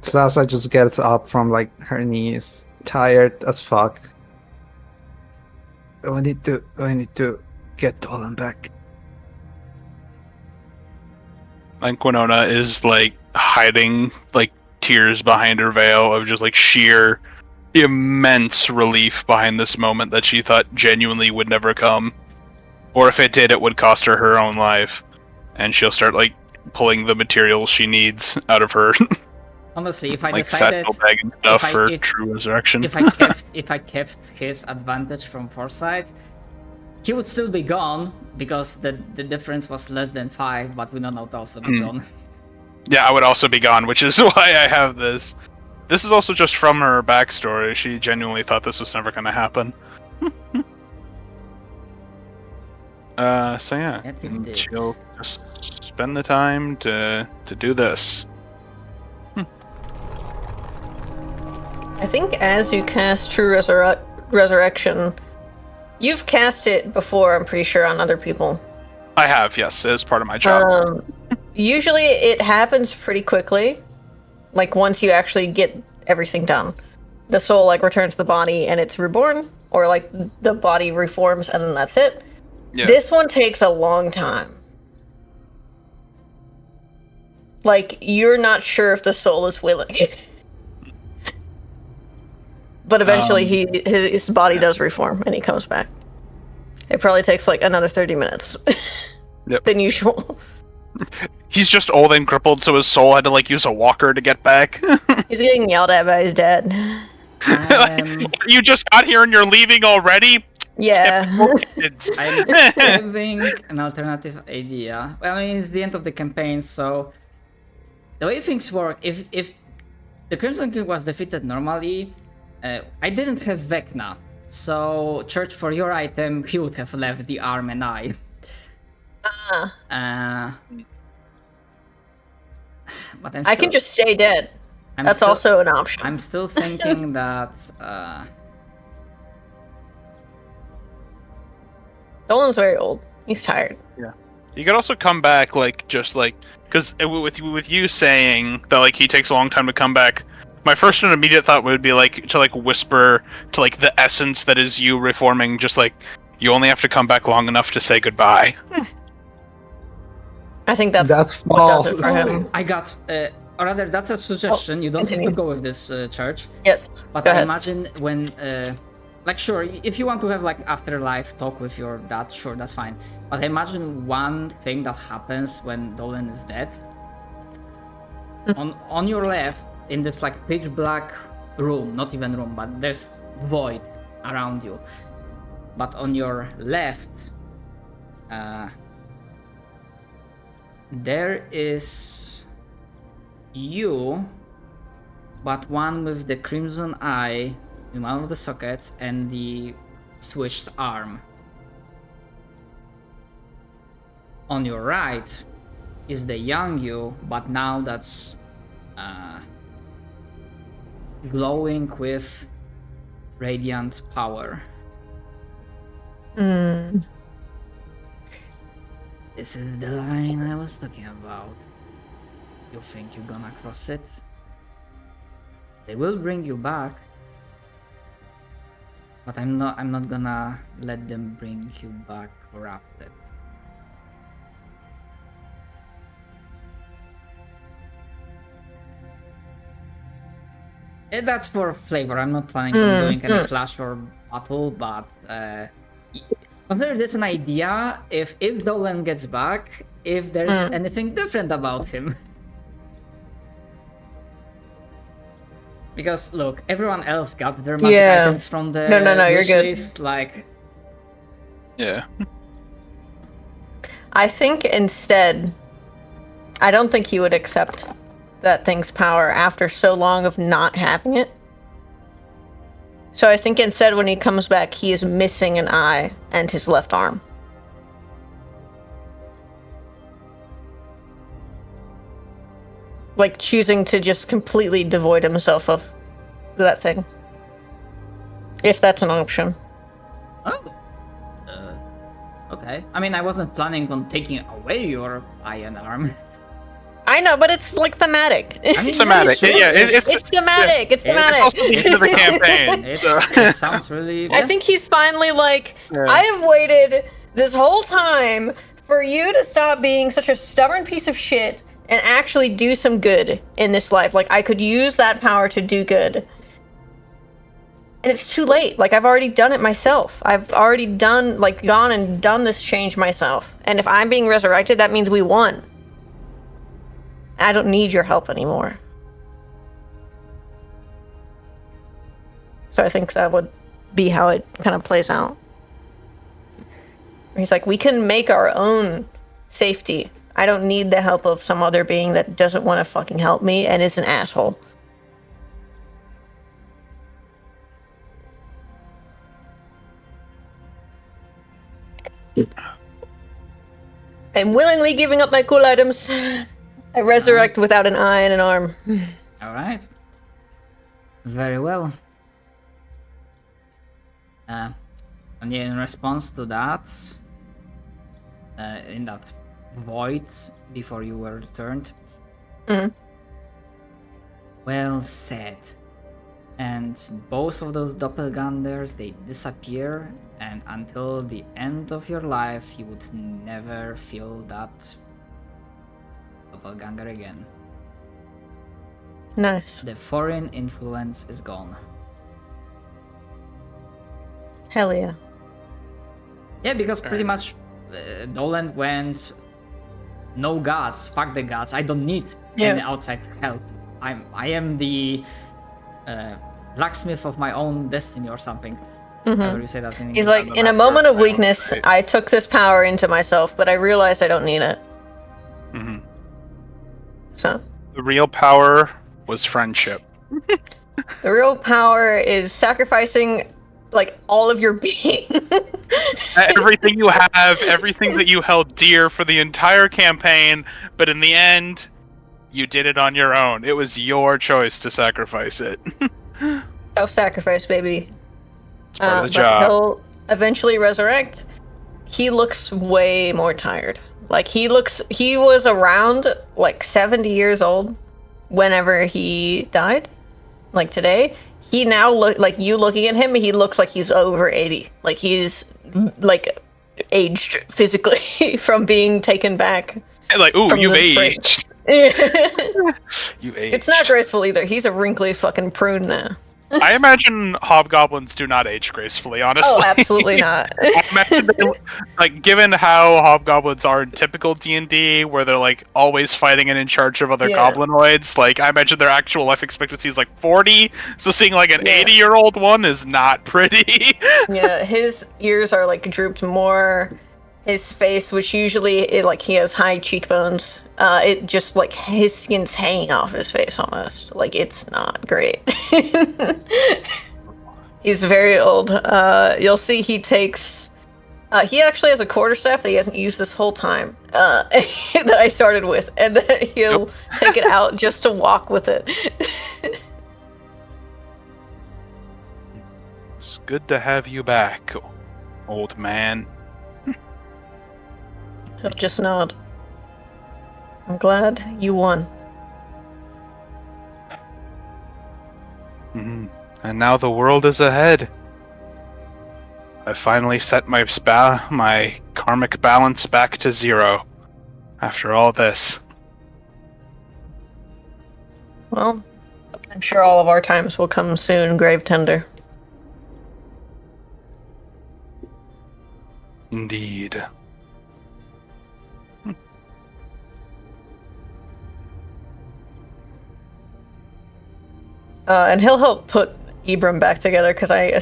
Sasa just gets up from like her knees, tired as fuck. We need to get Dolan back. And Quinona is like hiding like tears behind her veil of just like sheer immense relief behind this moment that she thought genuinely would never come. Or if it did, it would cost her her own life. And she'll start like pulling the materials she needs out of her Honestly, if I like decided, saddlebag and stuff if I- for if- true resurrection. if I kept his advantage from foresight, he would still be gone because the difference was less than 5, but Winona would also be gone. Yeah, I would also be gone, which is why I have this. This is also just from her backstory. She genuinely thought this was never going to happen. So yeah, Yes, it and did. she'll just spend the time to do this. I think as you cast True Resurrection, you've cast it before, I'm pretty sure, on other people. I have, yes, as part of my job. Usually it happens pretty quickly. Like once you actually get everything done. The soul like returns to the body and it's reborn, or like the body reforms and then that's it. Yeah. This one takes a long time. Like you're not sure if the soul is willing. But eventually his body does reform and he comes back. It probably takes like another 30 minutes Yep. than usual. He's just old and crippled, so his soul had to like use a walker to get back. He's getting yelled at by his dad. You just got here and you're leaving already? Yeah. Kids. I'm having an alternative idea. Well, I mean, it's the end of the campaign, so the way things work, if the Crimson King was defeated normally, I didn't have Vecna, so Church, for your item, he would have left the arm and eye. But I can just stay dead. That's also an option. I'm still thinking that Dolan's very old. He's tired. You could also come back, like, just like, because with you saying that, like, he takes a long time to come back, my first and immediate thought would be, like, to, like, whisper to, like, the essence that is you reforming, just, like, you only have to come back long enough to say goodbye. I think that's what false. does it for him. I got, or rather, that's a suggestion. You don't have to continue. go with this, Church. Yes. But Go I ahead. imagine when, like, sure, if you want to have like afterlife talk with your dad, sure, that's fine. But I imagine one thing that happens when Dolan is dead. On your left, in this like pitch black room, not even room, but there's void around you. But on your left, there is you, but one with the crimson eye in one of the sockets and the switched arm. On your right is the young you, but now that's glowing with radiant power. This is the line I was talking about. You think you're gonna cross it? They will bring you back, but I'm not gonna let them bring you back corrupted. That's for flavor. I'm not planning on doing any clash or battle, but consider this an idea. If Dolan gets back, if there's anything different about him. Because look, everyone else got their magic items from the No, you're wish good. list, like. Yeah. I think instead, I don't think he would accept that thing's power after so long of not having it. So I think instead when he comes back, he is missing an eye and his left arm. Like choosing to just completely devoid himself of that thing. If that's an option. Oh. Okay. I mean, I wasn't planning on taking away your eye and arm. I know, but it's like thematic. I mean, Thematic. sure, Yeah, it's It's thematic. It's thematic. also the end of the campaign. it sounds really. I think he's finally like, Yeah. I have waited this whole time for you to stop being such a stubborn piece of shit and actually do some good in this life. Like, I could use that power to do good. And it's too late. Like, I've already done it myself. I've already gone and done this change myself. And if I'm being resurrected, that means we won. I don't need your help anymore. So I think that would be how it kind of plays out. He's like, we can make our own safety. I don't need the help of some other being that doesn't want to fucking help me and is an asshole. I'm willingly giving up my cool items. I resurrect without an eye and an arm. All right. Very well. And in response to that, in that void before you were returned. Well said. And both of those doppelgangers, they disappear, and until the end of your life, you would never feel that doppelganger again. Nice. The foreign influence is gone. Hell yeah. Yeah, because pretty much Dolan went, no gods, fuck the gods, I don't need any outside help. I am the blacksmith of my own destiny or something. However you say that in English. He's like, in a moment of weakness, I took this power into myself, but I realized I don't need it. Mm-hmm. So. The real power was friendship. The real power is sacrificing, like, all of your being. Everything you have, everything that you held dear for the entire campaign, but in the end, you did it on your own. It was your choice to sacrifice it. Self-sacrifice, baby. It's part of the but job. he'll eventually resurrect. He looks way more tired. Like, he was around, like, 70 years old whenever he died. Like, today. He now like, you looking at him, he looks like he's over 80. Like, he's, like, aged physically from being taken back. Like, ooh, from you've the break. aged. You aged. It's not graceful either. He's a wrinkly fucking prune now. I imagine hobgoblins do not age gracefully, honestly. Oh, absolutely not. I imagine like, given how hobgoblins are in typical D&D, where they're, like, always fighting and in charge of other goblinoids, like, I imagine their actual life expectancy is, like, 40, so seeing, like, an 80-year-old one is not pretty. Yeah, his ears are, like, drooped more. his face, which usually he has high cheekbones, it just like his skin's hanging off his face almost. Like it's not great. He's very old. You'll see he takes. He actually has a quarterstaff that he hasn't used this whole time. That I started with, and then he'll take it out just to walk with it. It's good to have you back, old man. He'll just nod. I'm glad you won. Mhm. And now the world is ahead. I finally set my karmic balance back to 0 after all this. Well, I'm sure all of our times will come soon, Grave Tender. Indeed. And he'll help put Ibram back together because I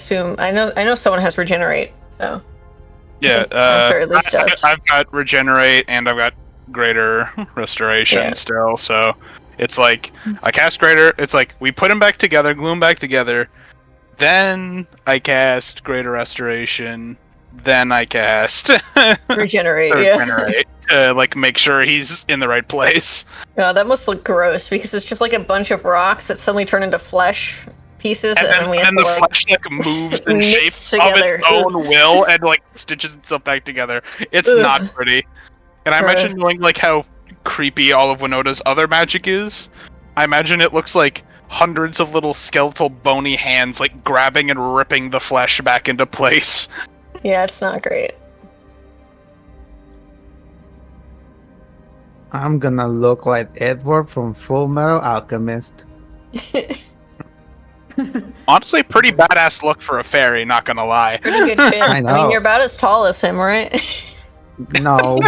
know someone has regenerate. So Yeah, I'm sure at least does. I've got regenerate and I've got greater restoration still. So it's like I cast greater. It's like we put them back together, glue them back together. Then I cast greater restoration. Then I cast regenerate. Regenerate to like make sure he's in the right place. Yeah, that must look gross because it's just like a bunch of rocks that suddenly turn into flesh pieces, and then we have to the flesh like moves and shapes of together. its own will and like stitches itself back together. It's not pretty. And I imagine knowing like how creepy all of Winota's other magic is. I imagine it looks like hundreds of little skeletal bony hands like grabbing and ripping the flesh back into place. Yeah, it's not great. I'm gonna look like Edward from Full Metal Alchemist. Honestly, pretty badass look for a fairy, not gonna lie. Pretty good shit. I I know. mean, you're about as tall as him, right? No.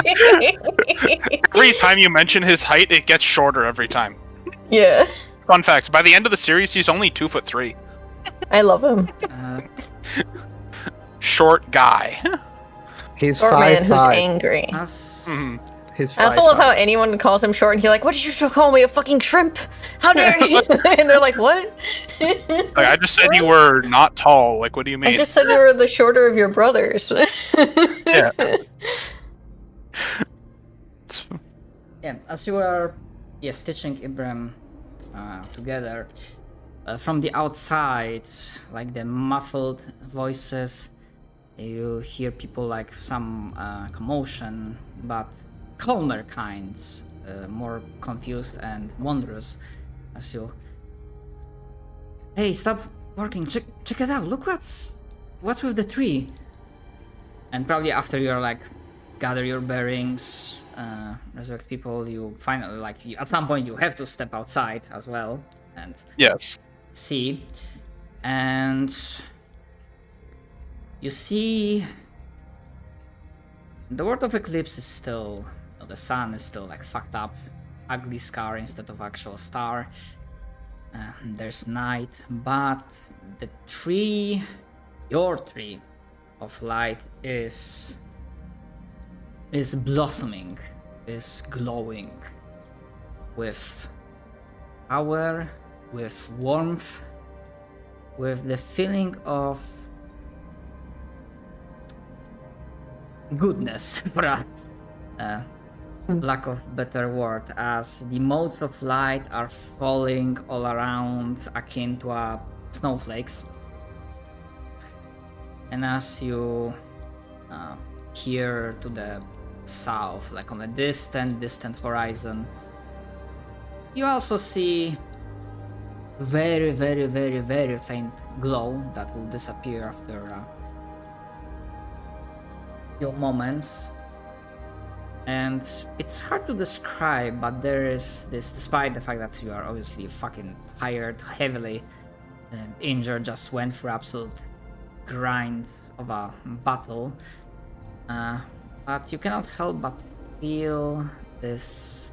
Every time you mention his height, it gets shorter every time. Yeah. Fun fact, by the end of the series, he's only 2'3". I love him. Short guy. He's Short man who's 5'5". angry. He's I also love how 5'5". anyone calls him short, and he's like, "What did you still call me, a fucking shrimp? How dare you?" And they're like, "What?" Like, I just said you were not tall. Like, what do you mean? I just said you were the shorter of your brothers. Yeah. Yeah, as you are stitching Ibram together, from the outside, like the muffled voices, you hear people like some commotion, but calmer kinds, more confused and wondrous as you... Hey, stop working, check it out, look what's with the tree. And probably after you're like, gather your bearings, resurrect people, you finally at some point you have to step outside as well and Yes. see, and you see the world of Eclipse is still, the sun is still like fucked up, ugly scar instead of actual star. There's night, but the tree, your tree of light is blossoming, is glowing with power, with warmth, with the feeling of goodness, for a lack of better word, as the motes of light are falling all around, akin to snowflakes. And as you peer to the south, like on a distant horizon, you also see very, very, very, very faint glow that will disappear after a few moments. And it's hard to describe, but there is this, despite the fact that you are obviously fucking tired, heavily injured, just went through absolute grind of a battle, but you cannot help but feel this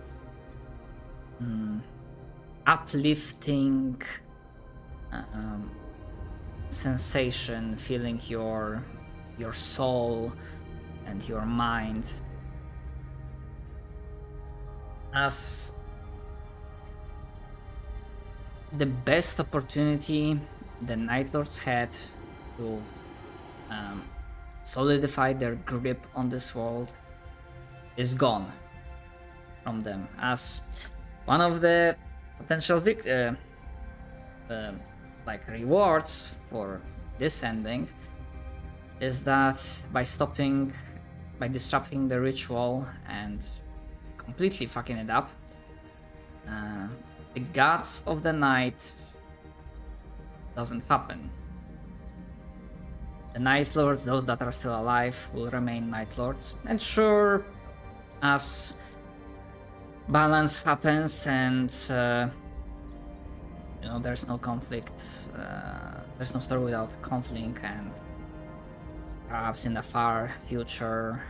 uplifting sensation, feeling your soul and your mind as the best opportunity the Night Lords had to solidify their grip on this world is gone from them, as one of the potential rewards for this ending is that by disrupting the ritual and completely fucking it up, the gods of the night doesn't happen. The Night Lords, those that are still alive, will remain Night Lords, and sure, as balance happens and there's no conflict, there's no story without conflict, and perhaps in the far future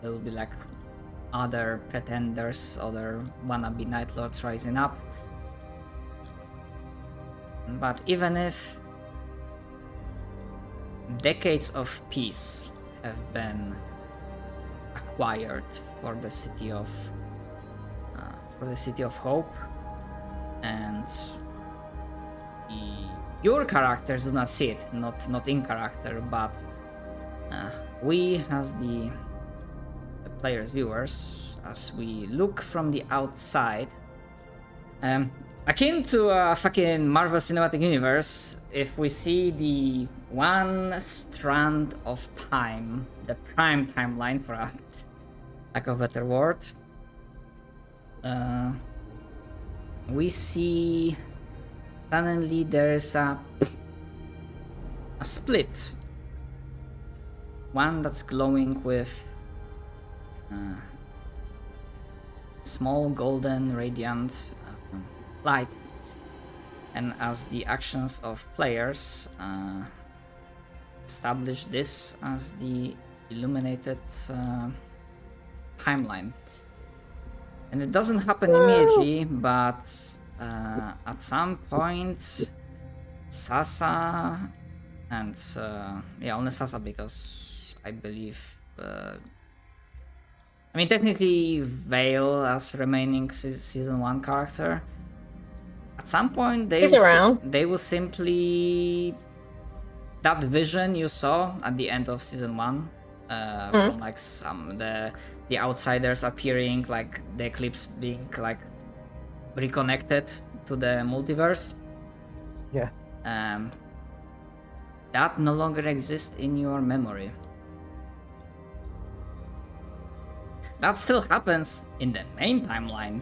there will be like other pretenders, other wannabe Night Lords rising up. But even if decades of peace have been acquired for the city of Hope, and your characters do not see it, not in character, but we as the players, viewers, as we look from the outside, akin to a fucking Marvel Cinematic Universe, if we see the one strand of time, the prime timeline, for a lack of a better word, we see suddenly there is a split, one that's glowing with small golden radiant light, and as the actions of players establish this as the illuminated timeline. And it doesn't happen immediately, but at some point Sasa and only Sasa, because I believe technically Vale as remaining season 1 character, at some point they will simply, that vision you saw at the end of season 1 from like the outsiders appearing, like the Eclipse being like reconnected to the multiverse, that no longer exists in your memory. That still happens in the main timeline,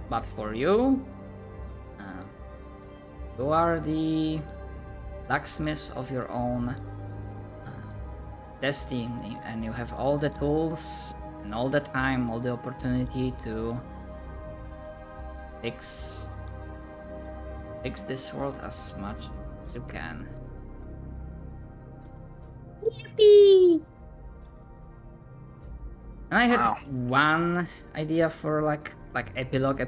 but for you, you are the blacksmith of your own destiny, and you have all the tools and all the time, all the opportunity to fix this world as much as you can. Yippee! And I had one idea for like epilogue,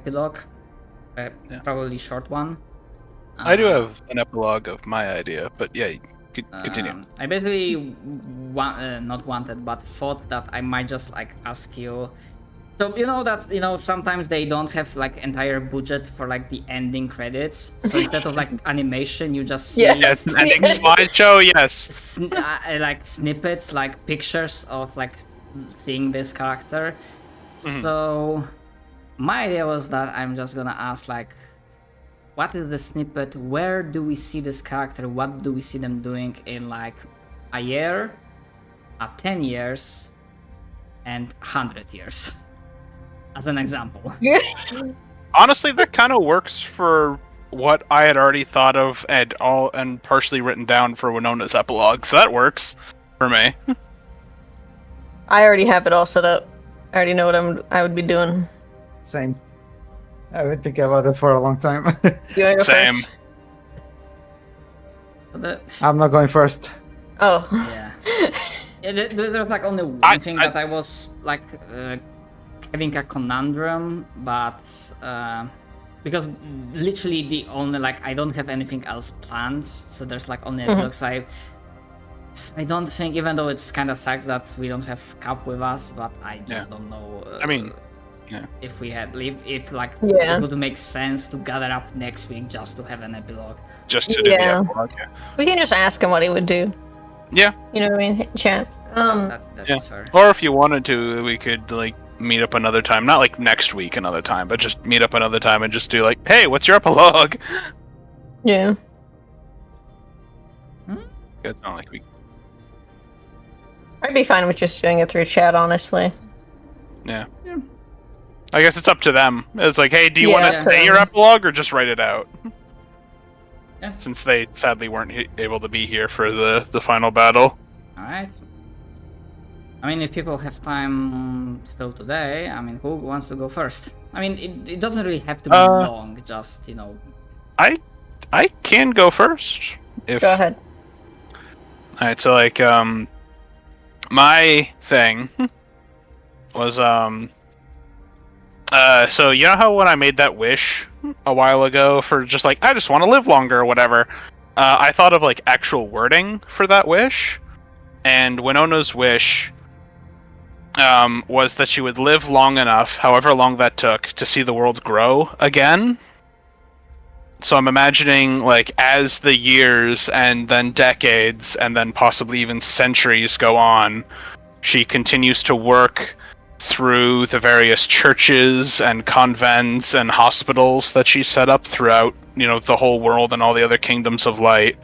probably short one. I do have an epilogue of my idea, but yeah, continue. I basically not wanted, but thought that I might just like ask you. So sometimes they don't have like entire budget for like the ending credits. So instead of like animation, you just see yes, ending slideshow. Yes, like snippets, like pictures of like seeing this character. So my idea was that I'm just gonna ask like, what is the snippet? Where do we see this character? What do we see them doing in like a year, 10 years, and 100 years? As an example. Honestly, that kind of works for what I had already thought of and partially written down for Winona's epilogue, so that works for me. I already have it all set up. I already know what I would be doing. Same. I've been thinking about it for a long time. You wanna go Same. first? I'm not going first. Oh. Yeah. There's like only one thing that I was like having a conundrum, but because literally the only like I don't have anything else planned, so there's like only epilogues. I don't think, even though it's kind of sucks that we don't have Cap with us, but I just don't know. I mean, yeah. If we had, if like, Yeah. it would make sense to gather up next week just to have an epilogue. Just to do Yeah. the epilogue. Yeah. We can just ask him what he would do. Yeah. You know what I mean? Chat. That Yeah. is fair. Or if you wanted to, we could like meet up another time. Not like next week another time, but just meet up another time and just do like, hey, what's your epilogue? Yeah. It's not like we. I'd be fine with just doing it through chat, honestly. Yeah. I guess it's up to them. It's like, hey, do you want us to say your epilogue or just write it out? Yeah. Since they sadly weren't able to be here for the final battle. Alright. I mean, if people have time still today, I mean, who wants to go first? I mean, it doesn't really have to be long, just, you know. I can go first. If... Go ahead. Alright, so like, my thing was, so you know how when I made that wish a while ago for just like, I just want to live longer or whatever, I thought of like actual wording for that wish, and Winona's wish was that she would live long enough, however long that took, to see the world grow again. So I'm imagining, like, as the years and then decades and then possibly even centuries go on, she continues to work through the various churches and convents and hospitals that she set up throughout, you know, the whole world and all the other kingdoms of light.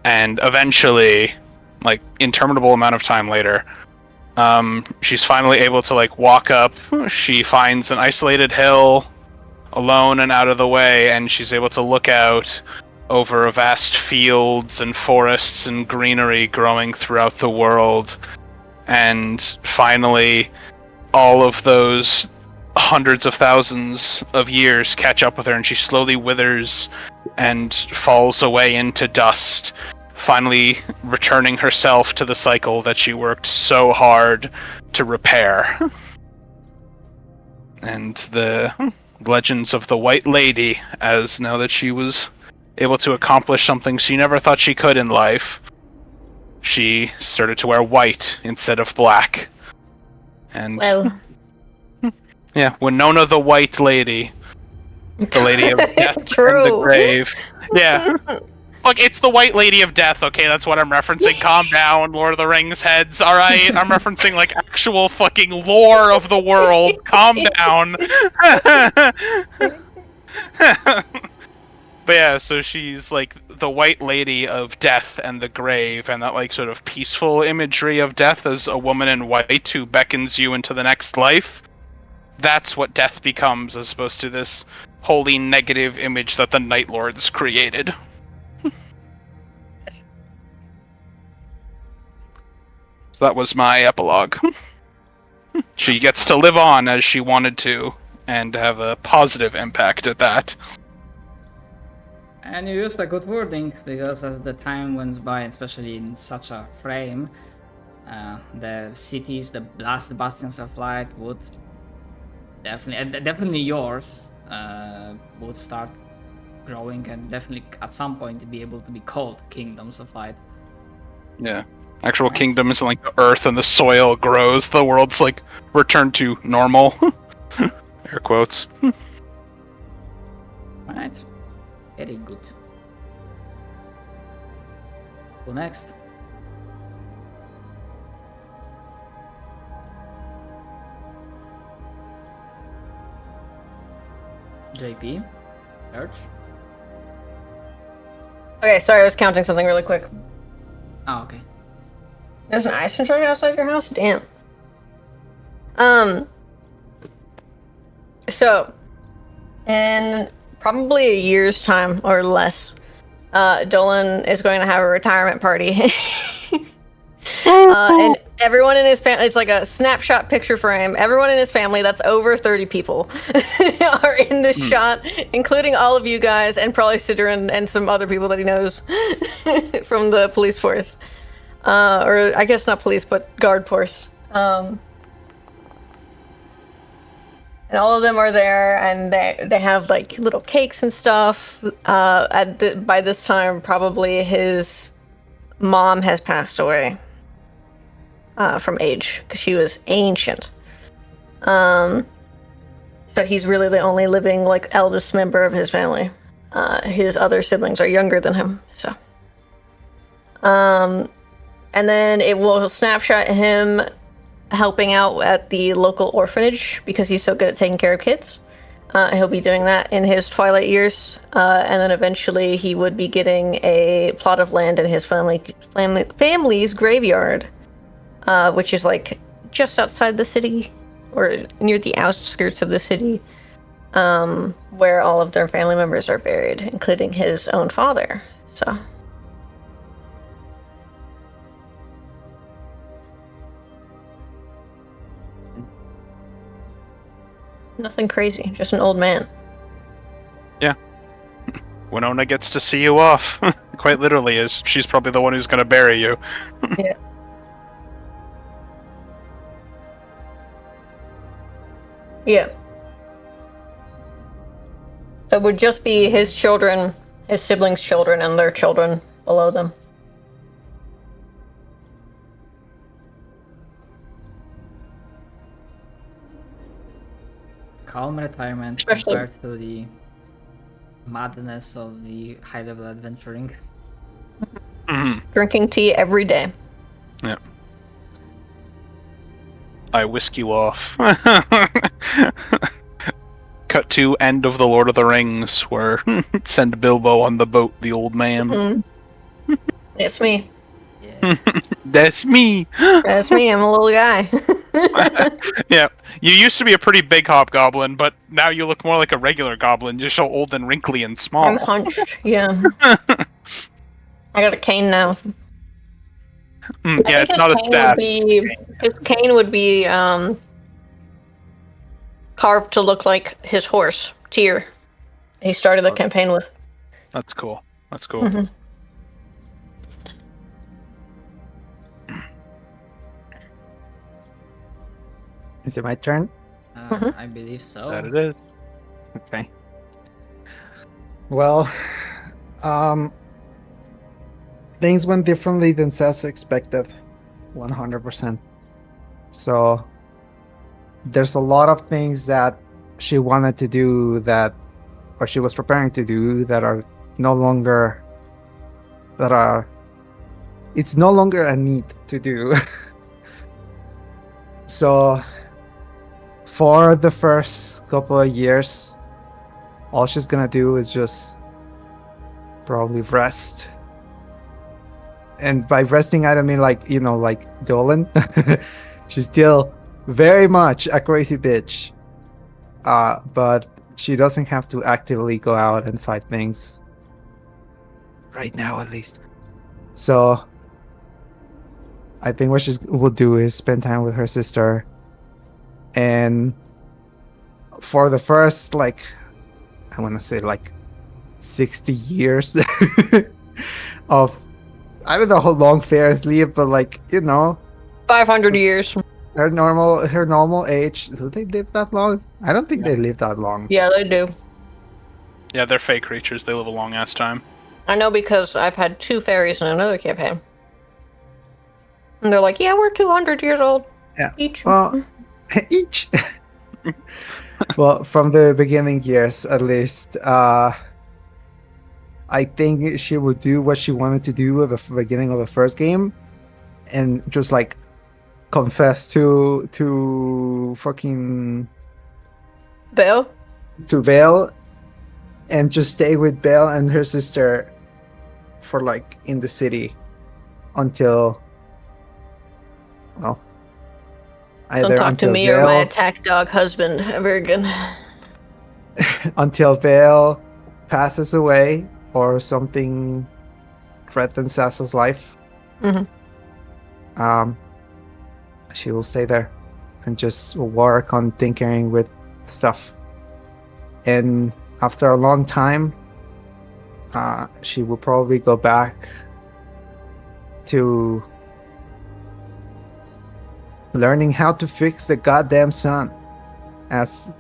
And eventually, like, interminable amount of time later, she's finally able to, like, walk up. She finds an isolated hill, alone and out of the way, and she's able to look out over vast fields and forests and greenery growing throughout the world. And finally, all of those hundreds of thousands of years catch up with her, and she slowly withers and falls away into dust, finally returning herself to the cycle that she worked so hard to repair. And the legends of the White Lady, as now that she was able to accomplish something she never thought she could in life, she started to wear white instead of black. And Well, yeah, Winona the White Lady, the Lady of Death and the True. Grave. Yeah. Look, it's the White Lady of Death, okay? That's what I'm referencing. Calm down, Lord of the Rings heads, alright? I'm referencing, like, actual fucking lore of the world. Calm down. But yeah, so she's, like, the White Lady of Death and the Grave, and that, like, sort of peaceful imagery of death as a woman in white who beckons you into the next life. That's what death becomes, as opposed to this wholly negative image that the Night Lords created. So that was my epilogue. She gets to live on as she wanted to, and have a positive impact at that. And you used a good wording, because as the time went by, especially in such a frame, the cities, the last bastions of light would definitely yours would start growing, and definitely at some point be able to be called kingdoms of light. Yeah. Actual kingdom is like the earth and the soil grows, the world's like returned to normal. Air quotes. Right. Very good. Who next? JP? Church? okay, sorry, I was counting something really quick. Oh, okay. There's an ice controller outside your house? Damn. So, in probably a year's time or less, Dolan is going to have a retirement party. And everyone in his family, it's like a snapshot picture frame. Everyone in his family, that's over 30 people, are in this shot, including all of you guys, and probably Sidran and some other people that he knows from the police force. Or I guess not police, but guard force. And all of them are there, and they have like little cakes and stuff. By this time, probably his mom has passed away from age because she was ancient. So he's really the only living like eldest member of his family. His other siblings are younger than him. So, and then it will snapshot him helping out at the local orphanage because he's so good at taking care of kids. He'll be doing that in his twilight years, and then eventually he would be getting a plot of land in his family's graveyard, which is like just outside the city or near the outskirts of the city, where all of their family members are buried, including his own father. So. Nothing crazy, just an old man. Yeah. Winona gets to see you off. Quite literally, as she's probably the one who's going to bury you. Yeah. Yeah. So it would just be his children, his siblings' children, and their children below them. Calm retirement Especially- compared to the madness of the high-level adventuring. Drinking tea every day. Yeah. I whisk you off. Cut to end of the Lord of the Rings, where send Bilbo on the boat, the old man. Mm-hmm. It's me. Yeah. That's me. That's me. I'm a little guy. Yeah, you used to be a pretty big hobgoblin, but now you look more like a regular goblin, just so old and wrinkly and small. I'm hunched. Yeah. I got a cane now. I Yeah, think it's not a stat. His cane would be carved to look like his horse, Tyr. He started the campaign with. That's cool. That's cool. Mhm. Is it my turn? I believe so. That it is. Okay. Well, things went differently than Seth expected, 100%. So there's a lot of things that she wanted to do that, or she was preparing to do, that are no longer, it's no longer a need to do. So for the first couple of years, all she's gonna do is just probably rest. And by resting, I don't mean like, like Dolan. She's still very much a crazy bitch. But she doesn't have to actively go out and fight things. Right now, at least. So I think what she will do is spend time with her sister. And for the first, like, I want to say like 60 years of, I don't know how long fairies live, but like, 500 years. her normal age. Do they live that long? I don't think they live that long. Yeah, they do. Yeah, they're fake creatures. They live a long ass time. I know because I've had 2 fairies in another campaign. And they're like, yeah, we're 200 years old. Yeah. Each. Well, each. Well, from the beginning years, at least, I think she would do what she wanted to do at the beginning of the first game, and just like confess to fucking Bill? to Vale, and just stay with Belle and her sister for like in the city until, well, Don't either talk to until me or my Vale, attack dog husband ever again. until Vale passes away or something threatens Sasa's life. Mhm. She will stay there and just work on tinkering with stuff. And after a long time, she will probably go back to learning how to fix the goddamn sun. As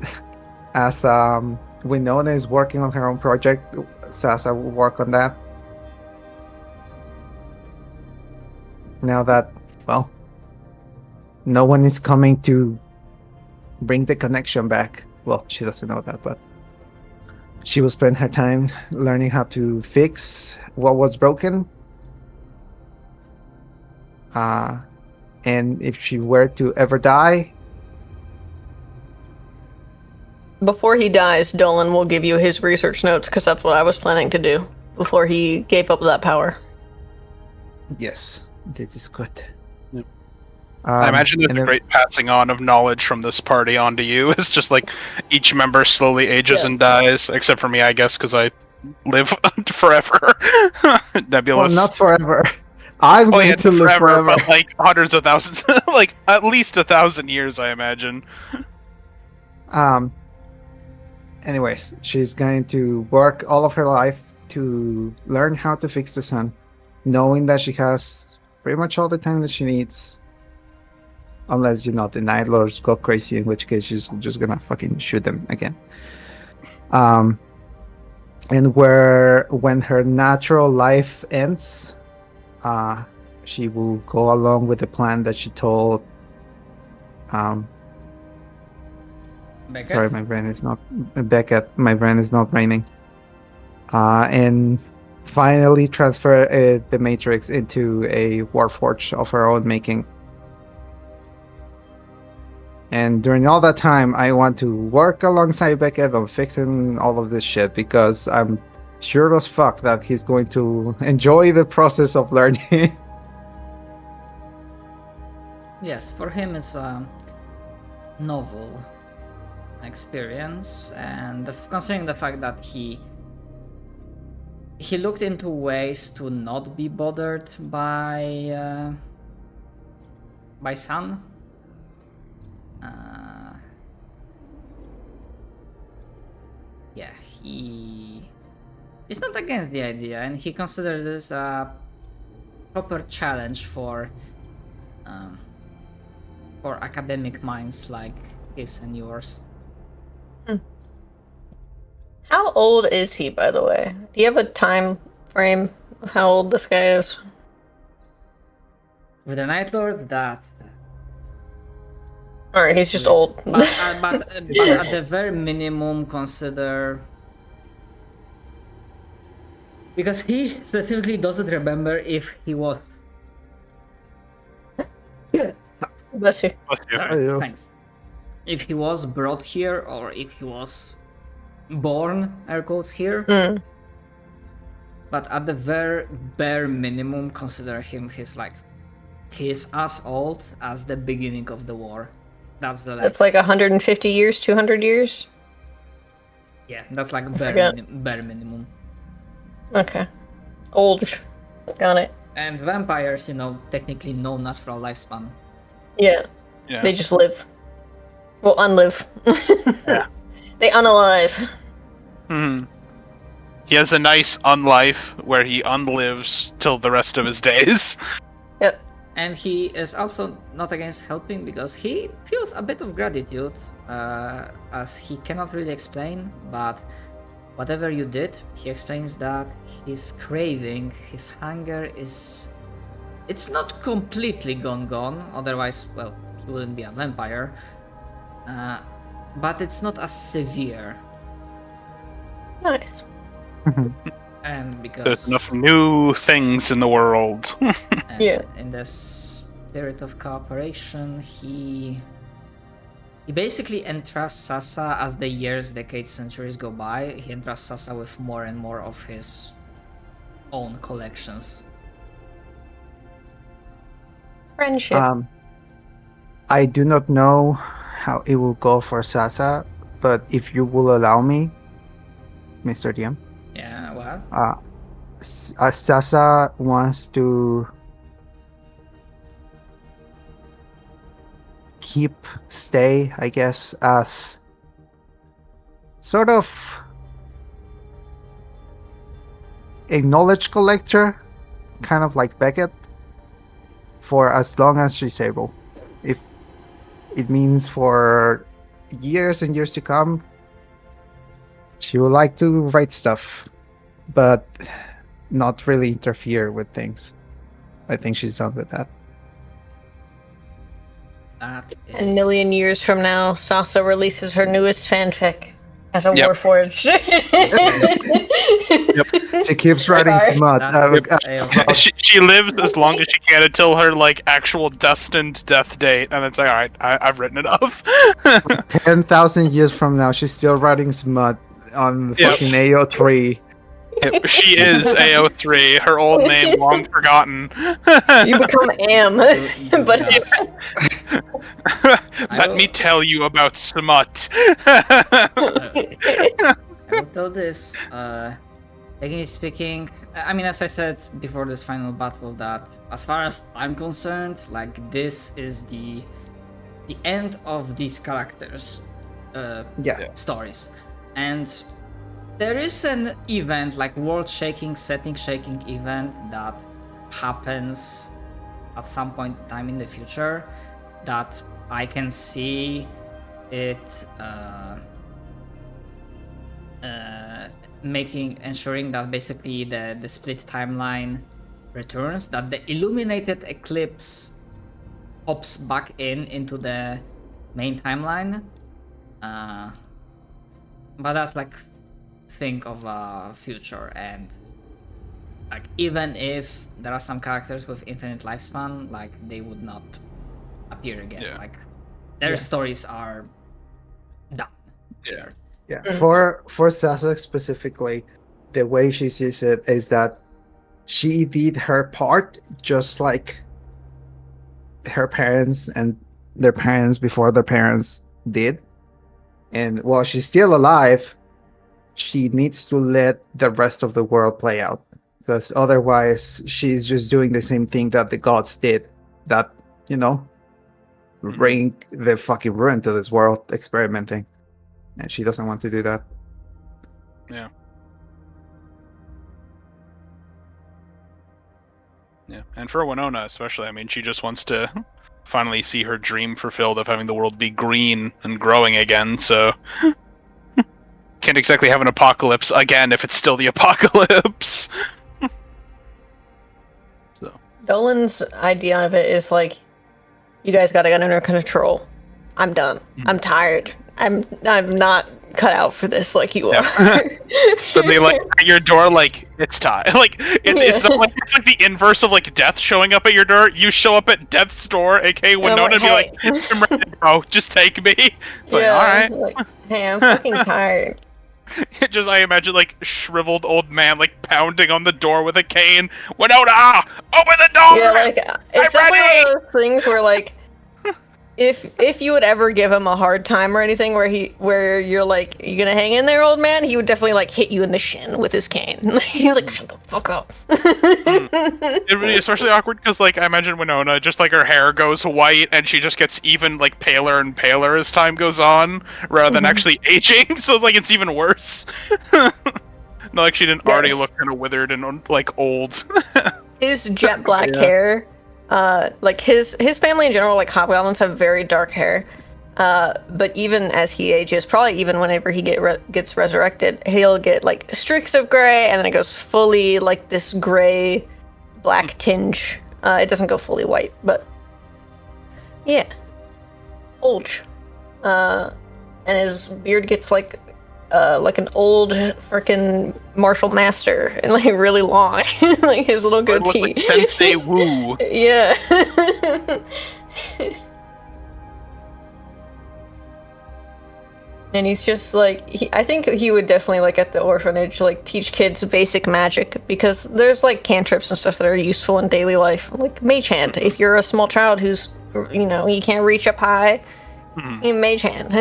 Winona is working on her own project, Sasa will work on that. now that, well, no one is coming to bring the connection back. Well, she doesn't know that, but she will spend her time learning how to fix what was broken. And if she were to ever die, Before he dies, Dolan will give you his research notes because that's what I was planning to do before he gave up that power. yes, this is good. Yep. I imagine there's and a then- great passing on of knowledge from this party onto you. It's just like each member slowly ages and dies, except for me, I guess, because I live forever. well, Nebulous. not forever. I'm going to live forever. but like hundreds of thousands, like at least 1,000 years, I imagine. Anyways, she's going to work all of her life to learn how to fix the sun, knowing that she has pretty much all the time that she needs. Unless, the Night Lords go crazy, in which case she's just gonna fucking shoot them again. And when her natural life ends, she will go along with the plan that she told. Beckett? Sorry, my brain is not Beckett. My brain is not raining. And finally transfer the Matrix into a Warforge of her own making. And during all that time, I want to work alongside Beckett on fixing all of this shit because I'm sure as fuck that he's going to enjoy the process of learning. Yes, for him it's a novel experience, and considering the fact that he looked into ways to not be bothered by sun. Yeah, he's not against the idea, and he considers this a proper challenge for academic minds like his and yours. How old is he, by the way? Do you have a time frame of how old this guy is? With the Night Lord, that. Alright, he's just old. But at the very minimum, consider. Because he specifically doesn't remember if he was. Bless you. Sorry. Thanks. If he was brought here or if he was born, air quotes here. But at the very bare minimum, consider him he's as old as the beginning of the war. That's the That's like 150 years, 200 years? yeah, that's like bare minimum. Okay. Old. Got it. And vampires, technically no natural lifespan. Yeah. Yeah. They just live. Well, unlive. Yeah. They unalive. He has a nice unlife where he unlives till the rest of his days. Yep. And he is also not against helping because he feels a bit of gratitude, as he cannot really explain, but whatever you did, he explains that his craving, his hunger it's not completely gone, otherwise, well, he wouldn't be a vampire, but it's not as severe. Nice. And because There's enough new things in the world. and Yeah. in the spirit of cooperation, he basically entrusts Sasa as the years, decades, centuries go by. He entrusts Sasa with more and more of his own collections. Friendship. I do not know how it will go for Sasa, but if you will allow me, Mr. DM, Yeah, well, Sasa wants to stay, I guess, as sort of a knowledge collector, kind of like Beckett, for as long as she's able. If it means for years and years to come, she would like to write stuff, but not really interfere with things. I think she's done with that. That is... A million years from now, Sasa releases her newest fanfic as a Yep. Warforged. She keeps writing Sorry. smut. That is She lives as long as she can until her like actual destined death date, and it's like, all right, I've written enough. 10,000 years from now, she's still writing smut on Yep. fucking AO3. She is AO3, her old name long forgotten. You become Am, but Let me tell you about smut. I will tell this, technically speaking, I mean, as I said before this final battle, that as far as I'm concerned, like, this is the end of these characters' Yeah. stories. And there is an event, like world-shaking, setting-shaking event that happens at some point in time in the future that I can see it ensuring that basically the split timeline returns, that the illuminated Eclipse pops back into the main timeline. But that's like think of a future, and like even if there are some characters with infinite lifespan, like they would not appear again. Yeah. Like their Yeah. stories are done. Yeah. Yeah. For Sasa specifically, the way she sees it is that she did her part just like her parents and their parents before their parents did. And while she's still alive, she needs to let the rest of the world play out. Because otherwise, she's just doing the same thing that the gods did. That, you know, bring the fucking ruin to this world, experimenting. And she doesn't want to do that. Yeah. Yeah. And for Winona especially, I mean, she just wants to finally see her dream fulfilled of having the world be green and growing again, so can't exactly have an apocalypse again if it's still the apocalypse. So Dolan's idea of it is like, you guys gotta get under control. I'm done. I'm tired. I'm not cut out for this like you are. but they like at your door like it's time. Like it's not like it's like the inverse of like death showing up at your door. You show up at death's door, aka Winona, and be like, I'm ready to go, just take me. It's like, all right. Like, hey, I'm fucking tired. It just, I imagine, like, shriveled old man, like, pounding on the door with a cane. Winona! Open the door! Yeah, like, it's I'm definitely ready! one of those things where, like, if you would ever give him a hard time or anything where you're like, you gonna hang in there, old man, he would definitely, like, hit you in the shin with his cane. He's like, shut the fuck up. It would be especially awkward because, like, I imagine Winona, just, like, her hair goes white and she just gets even, like, paler and paler as time goes on, rather than actually aging, so, like, it's even worse. Not like she didn't already look kind of withered and, like, old. His jet black hair, like his family in general, like hobgoblins have very dark hair. But even as he ages, probably even whenever he gets resurrected, he'll get like streaks of gray, and then it goes fully like this gray black tinge. It doesn't go fully white, but yeah, old. And his beard gets like an old freaking martial master and like really long, like his little goatee. Like Sensei Wu. Yeah. And he's just like, I think he would definitely like at the orphanage like teach kids basic magic, because there's like cantrips and stuff that are useful in daily life, like mage hand. If you're a small child who's, you know, you can't reach up high, you mage hand.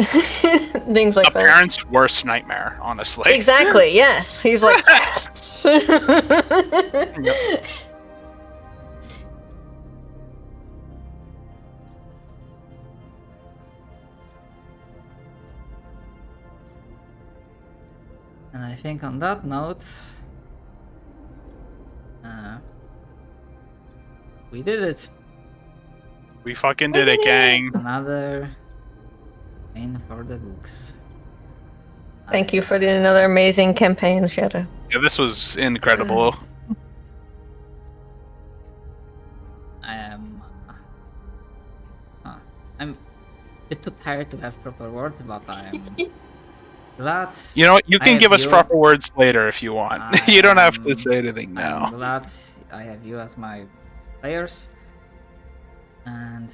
Things like that. A parent's worst nightmare, honestly. Exactly, yes. He's like, yes. Yep. And I think on that note, we did it. We fucking did it, gang. Another main for the books. Thank you for another amazing campaign, Shadow. Yeah, this was incredible. am. I'm a bit too tired to have proper words, but I'm glad. You know what? You I can have give us you. proper words later if you want. I You don't have to am- say anything I'm now. glad I have you as my players, and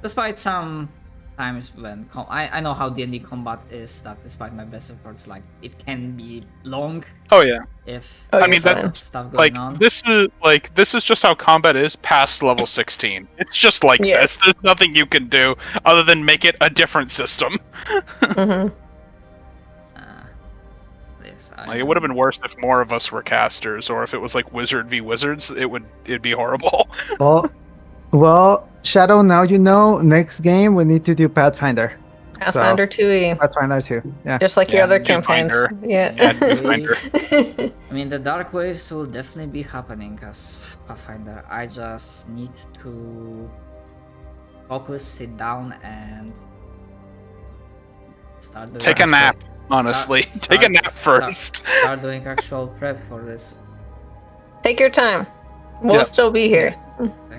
despite some times when I know how D&D combat is, that despite my best efforts, like it can be long Oh yeah. if Oh, I you're mean, there's a lot fine. of stuff going Like on. this is just how combat is past level 16. It's just like Yeah. this. There's nothing you can do other than make it a different system. Mm-hmm. This Like it would have been worse if more of us were casters, or if it was like wizard v wizards. It'd be horrible. Well, Shadow. Now you know. Next game we need to do Pathfinder. Pathfinder 2e. Pathfinder 2. Yeah. Just like your Yeah, other do campaigns. Binder. Yeah. Yeah, do Binder. I mean, the Dark Waves will definitely be happening as Pathfinder. I just need to focus, sit down, and start doing Take a nap. Honestly, take a nap first. Start doing actual prep for this. Take your time. We'll Yep. still be here.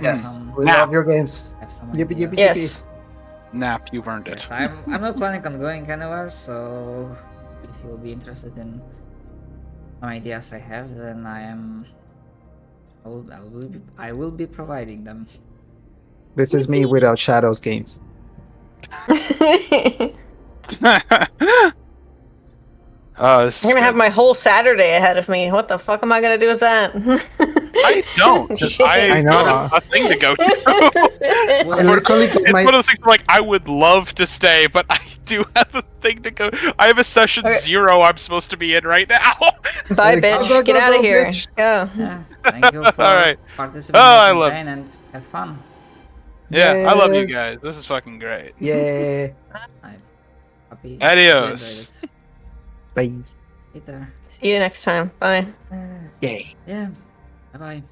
Yes. Some, We Now. love your games. have some Yippee, ideas. yippee, Yes. Nap, you've earned it. Yes, I'm not planning on going anywhere, so if you will be interested in some ideas I have, then I will be providing them. This is me without Shadow's games. This is I'm gonna have good. my whole Saturday ahead of me. What the fuck am I gonna do with that? I don't. 'Cause I know. got a thing to go to. I literally got It's my one of those things where, like, I would love to stay, but I do have a thing to go. I have a session Okay. 0 I'm supposed to be in right now. Bye, Like, bitch. go, Get go, out of go, here. bitch. Go. Yeah, thank you for Alright. participating Oh, I in the love- campaign and have fun. Yeah, I love you Yay. guys. This is fucking great. Yay. I'm happy. Adios. Bye. Later. See you next time. Bye. Yay. Yeah. Bye bye.